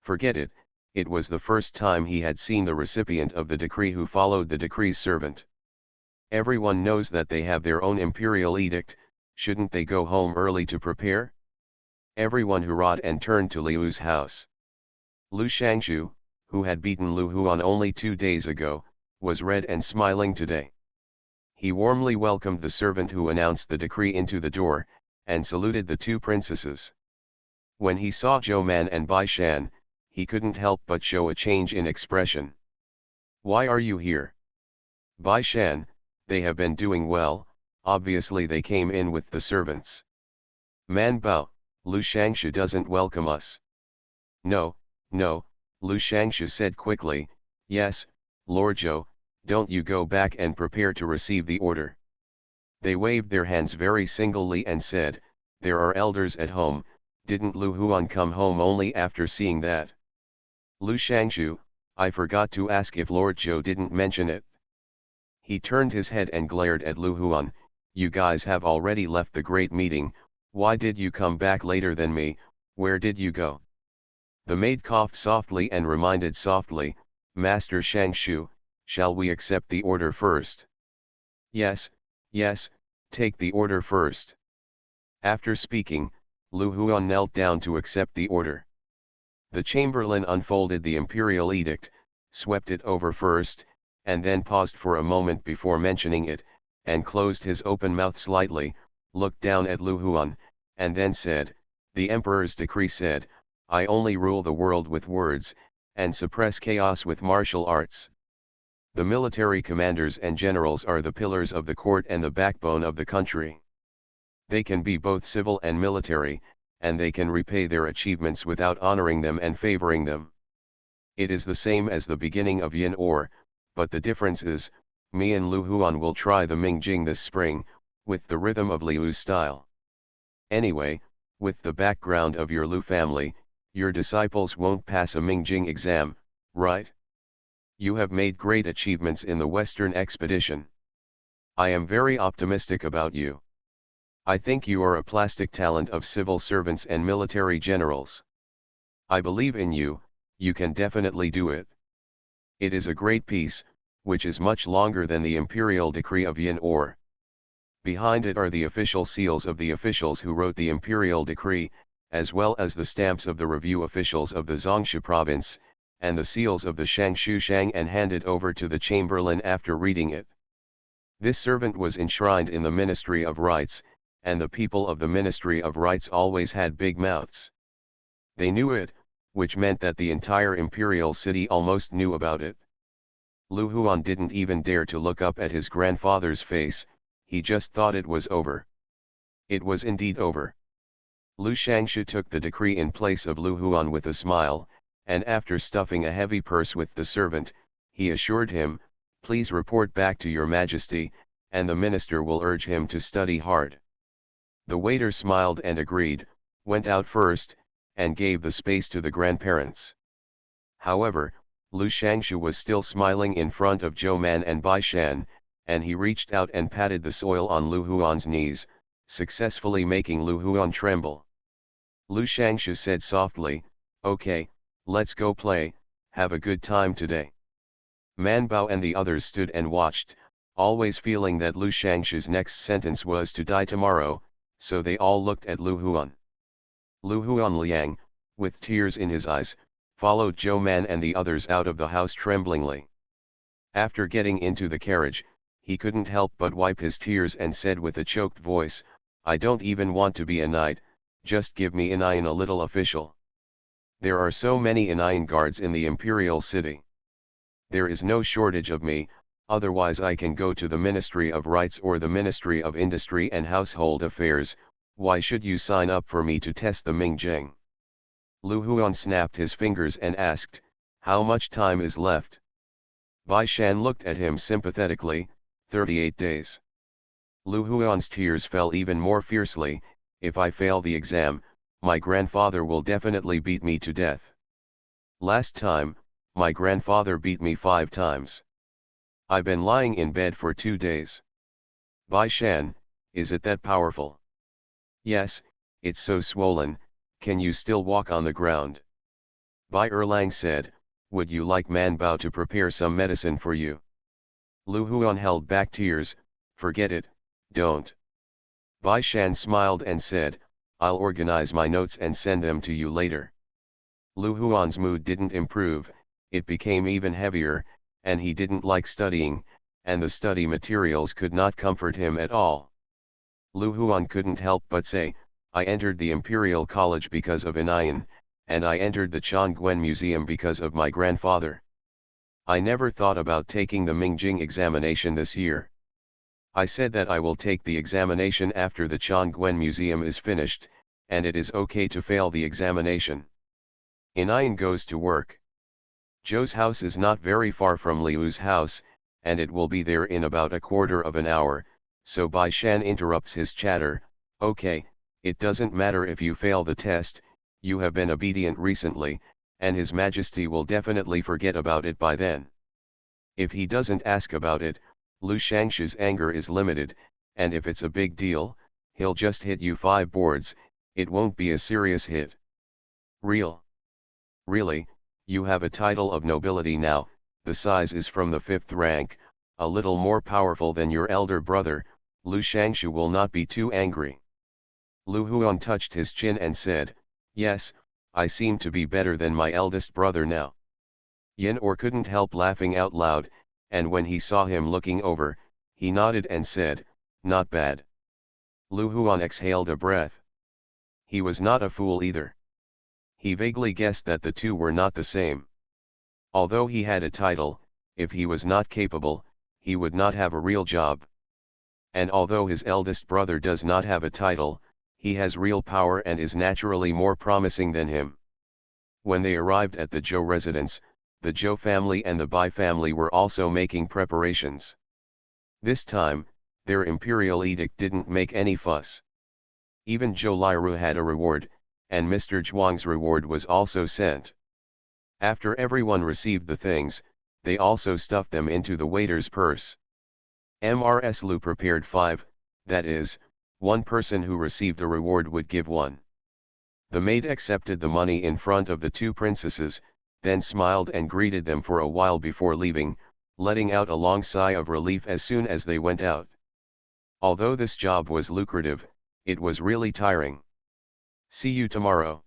Forget it, it was the first time he had seen the recipient of the decree who followed the decree's servant. Everyone knows that they have their own imperial edict, shouldn't they go home early to prepare? Everyone hurrahed and turned to Liu's house. Lu Shangshu, who had beaten Lu Huan only 2 days ago, was red and smiling today. He warmly welcomed the servant who announced the decree into the door, and saluted the two princesses. When he saw Zhou Man and Bai Shan, he couldn't help but show a change in expression. Why are you here? Bai Shan, they have been doing well, obviously they came in with the servants. Man Bao, Lu Shangshu doesn't welcome us. No, no, Lu Shangshu said quickly, yes, Lord Zhou, don't you go back and prepare to receive the order. They waved their hands very singly and said, there are elders at home, didn't Lu Huan come home only after seeing that? Lu Shangshu, I forgot to ask if Lord Zhou didn't mention it. He turned his head and glared at Lu Huan, you guys have already left the great meeting, why did you come back later than me, where did you go? The maid coughed softly and reminded softly, Master Shangshu, shall we accept the order first? Yes, yes, take the order first. After speaking, Lu Huan knelt down to accept the order. The chamberlain unfolded the imperial edict, swept it over first, and then paused for a moment before mentioning it, and closed his open mouth slightly, looked down at Lu Huan, and then said, the emperor's decree said, I only rule the world with words, and suppress chaos with martial arts. The military commanders and generals are the pillars of the court and the backbone of the country. They can be both civil and military, and they can repay their achievements without honoring them and favoring them. It is the same as the beginning of Yin Or, but the difference is, me and Lu Huan will try the Ming Jing this spring, with the rhythm of Liu's style. Anyway, with the background of your Lu family, your disciples won't pass a Ming Jing exam, right? You have made great achievements in the Western expedition. I am very optimistic about you. I think you are a plastic talent of civil servants and military generals. I believe in you, you can definitely do it. It is a great piece, which is much longer than the imperial decree of Yin Or. Behind it are the official seals of the officials who wrote the imperial decree, as well as the stamps of the review officials of the Zhongshu province, and the seals of the Shangshu Shang, and handed over to the chamberlain after reading it. This servant was enshrined in the Ministry of Rights, and the people of the Ministry of Rights always had big mouths. They knew it, which meant that the entire imperial city almost knew about it. Lu Huan didn't even dare to look up at his grandfather's face, he just thought it was over. It was indeed over. Lu Shangshu took the decree in place of Lu Huan with a smile, and after stuffing a heavy purse with the servant, he assured him, please report back to your majesty, and the minister will urge him to study hard. The waiter smiled and agreed, went out first, and gave the space to the grandparents. However, Lu Shangshu was still smiling in front of Zhou Man and Bai Shan, and he reached out and patted the soil on Lu Huan's knees, successfully making Lu Huan tremble. Lu Shangshu said softly, okay, let's go play, have a good time today. Man Bao and the others stood and watched, always feeling that Lu Shangshu's next sentence was to die tomorrow, so they all looked at Lu Huan. Lu Huan Liang, with tears in his eyes, followed Zhou Man and the others out of the house tremblingly. After getting into the carriage, he couldn't help but wipe his tears and said with a choked voice, I don't even want to be a knight, just give me an eye in a little official. There are so many Anian guards in the imperial city. There is no shortage of me, otherwise I can go to the Ministry of Rights or the Ministry of Industry and Household Affairs, why should you sign up for me to test the Ming Jing? Lu Huan snapped his fingers and asked, how much time is left? Bai Shan looked at him sympathetically, 38 days. Lu Huan's tears fell even more fiercely, if I fail the exam, my grandfather will definitely beat me to death. Last time, my grandfather beat me 5 times. I've been lying in bed for 2 days. Bai Shan, is it that powerful? Yes, it's so swollen, can you still walk on the ground? Bai Erlang said, would you like Man Bao to prepare some medicine for you? Lu Huan held back tears, forget it, don't. Bai Shan smiled and said, I'll organize my notes and send them to you later. Lu Huan's mood didn't improve, it became even heavier, and he didn't like studying, and the study materials could not comfort him at all. Lu Huan couldn't help but say, I entered the Imperial College because of Anian, and I entered the Chongguan Museum because of my grandfather. I never thought about taking the Mingjing examination this year. I said that I will take the examination after the Chongguan Museum is finished, and it is okay to fail the examination. Anian goes to work. Zhou's house is not very far from Liu's house, and it will be there in about a quarter of an hour, so Bai Shan interrupts his chatter, okay, it doesn't matter if you fail the test, you have been obedient recently, and His Majesty will definitely forget about it by then. If he doesn't ask about it, Lu Shangshu's anger is limited, and if it's a big deal, he'll just hit you 5 boards, it won't be a serious hit. Really, you have a title of nobility now, the size is from the 5th rank, a little more powerful than your elder brother, Lu Shangshu will not be too angry. Lu Huan touched his chin and said, yes, I seem to be better than my eldest brother now. Yin Or couldn't help laughing out loud, and when he saw him looking over, he nodded and said, not bad. Lu Huan exhaled a breath. He was not a fool either. He vaguely guessed that the two were not the same. Although he had a title, if he was not capable, he would not have a real job. And although his eldest brother does not have a title, he has real power and is naturally more promising than him. When they arrived at the Zhou residence, the Zhou family and the Bai family were also making preparations. This time, their imperial edict didn't make any fuss. Even Zhou Liru had a reward, and Mr. Zhuang's reward was also sent. After everyone received the things, they also stuffed them into the waiter's purse. Mrs. Lu prepared 5, that is, one person who received a reward would give one. The maid accepted the money in front of the 2 princesses, then smiled and greeted them for a while before leaving, letting out a long sigh of relief as soon as they went out. Although this job was lucrative, it was really tiring. See you tomorrow.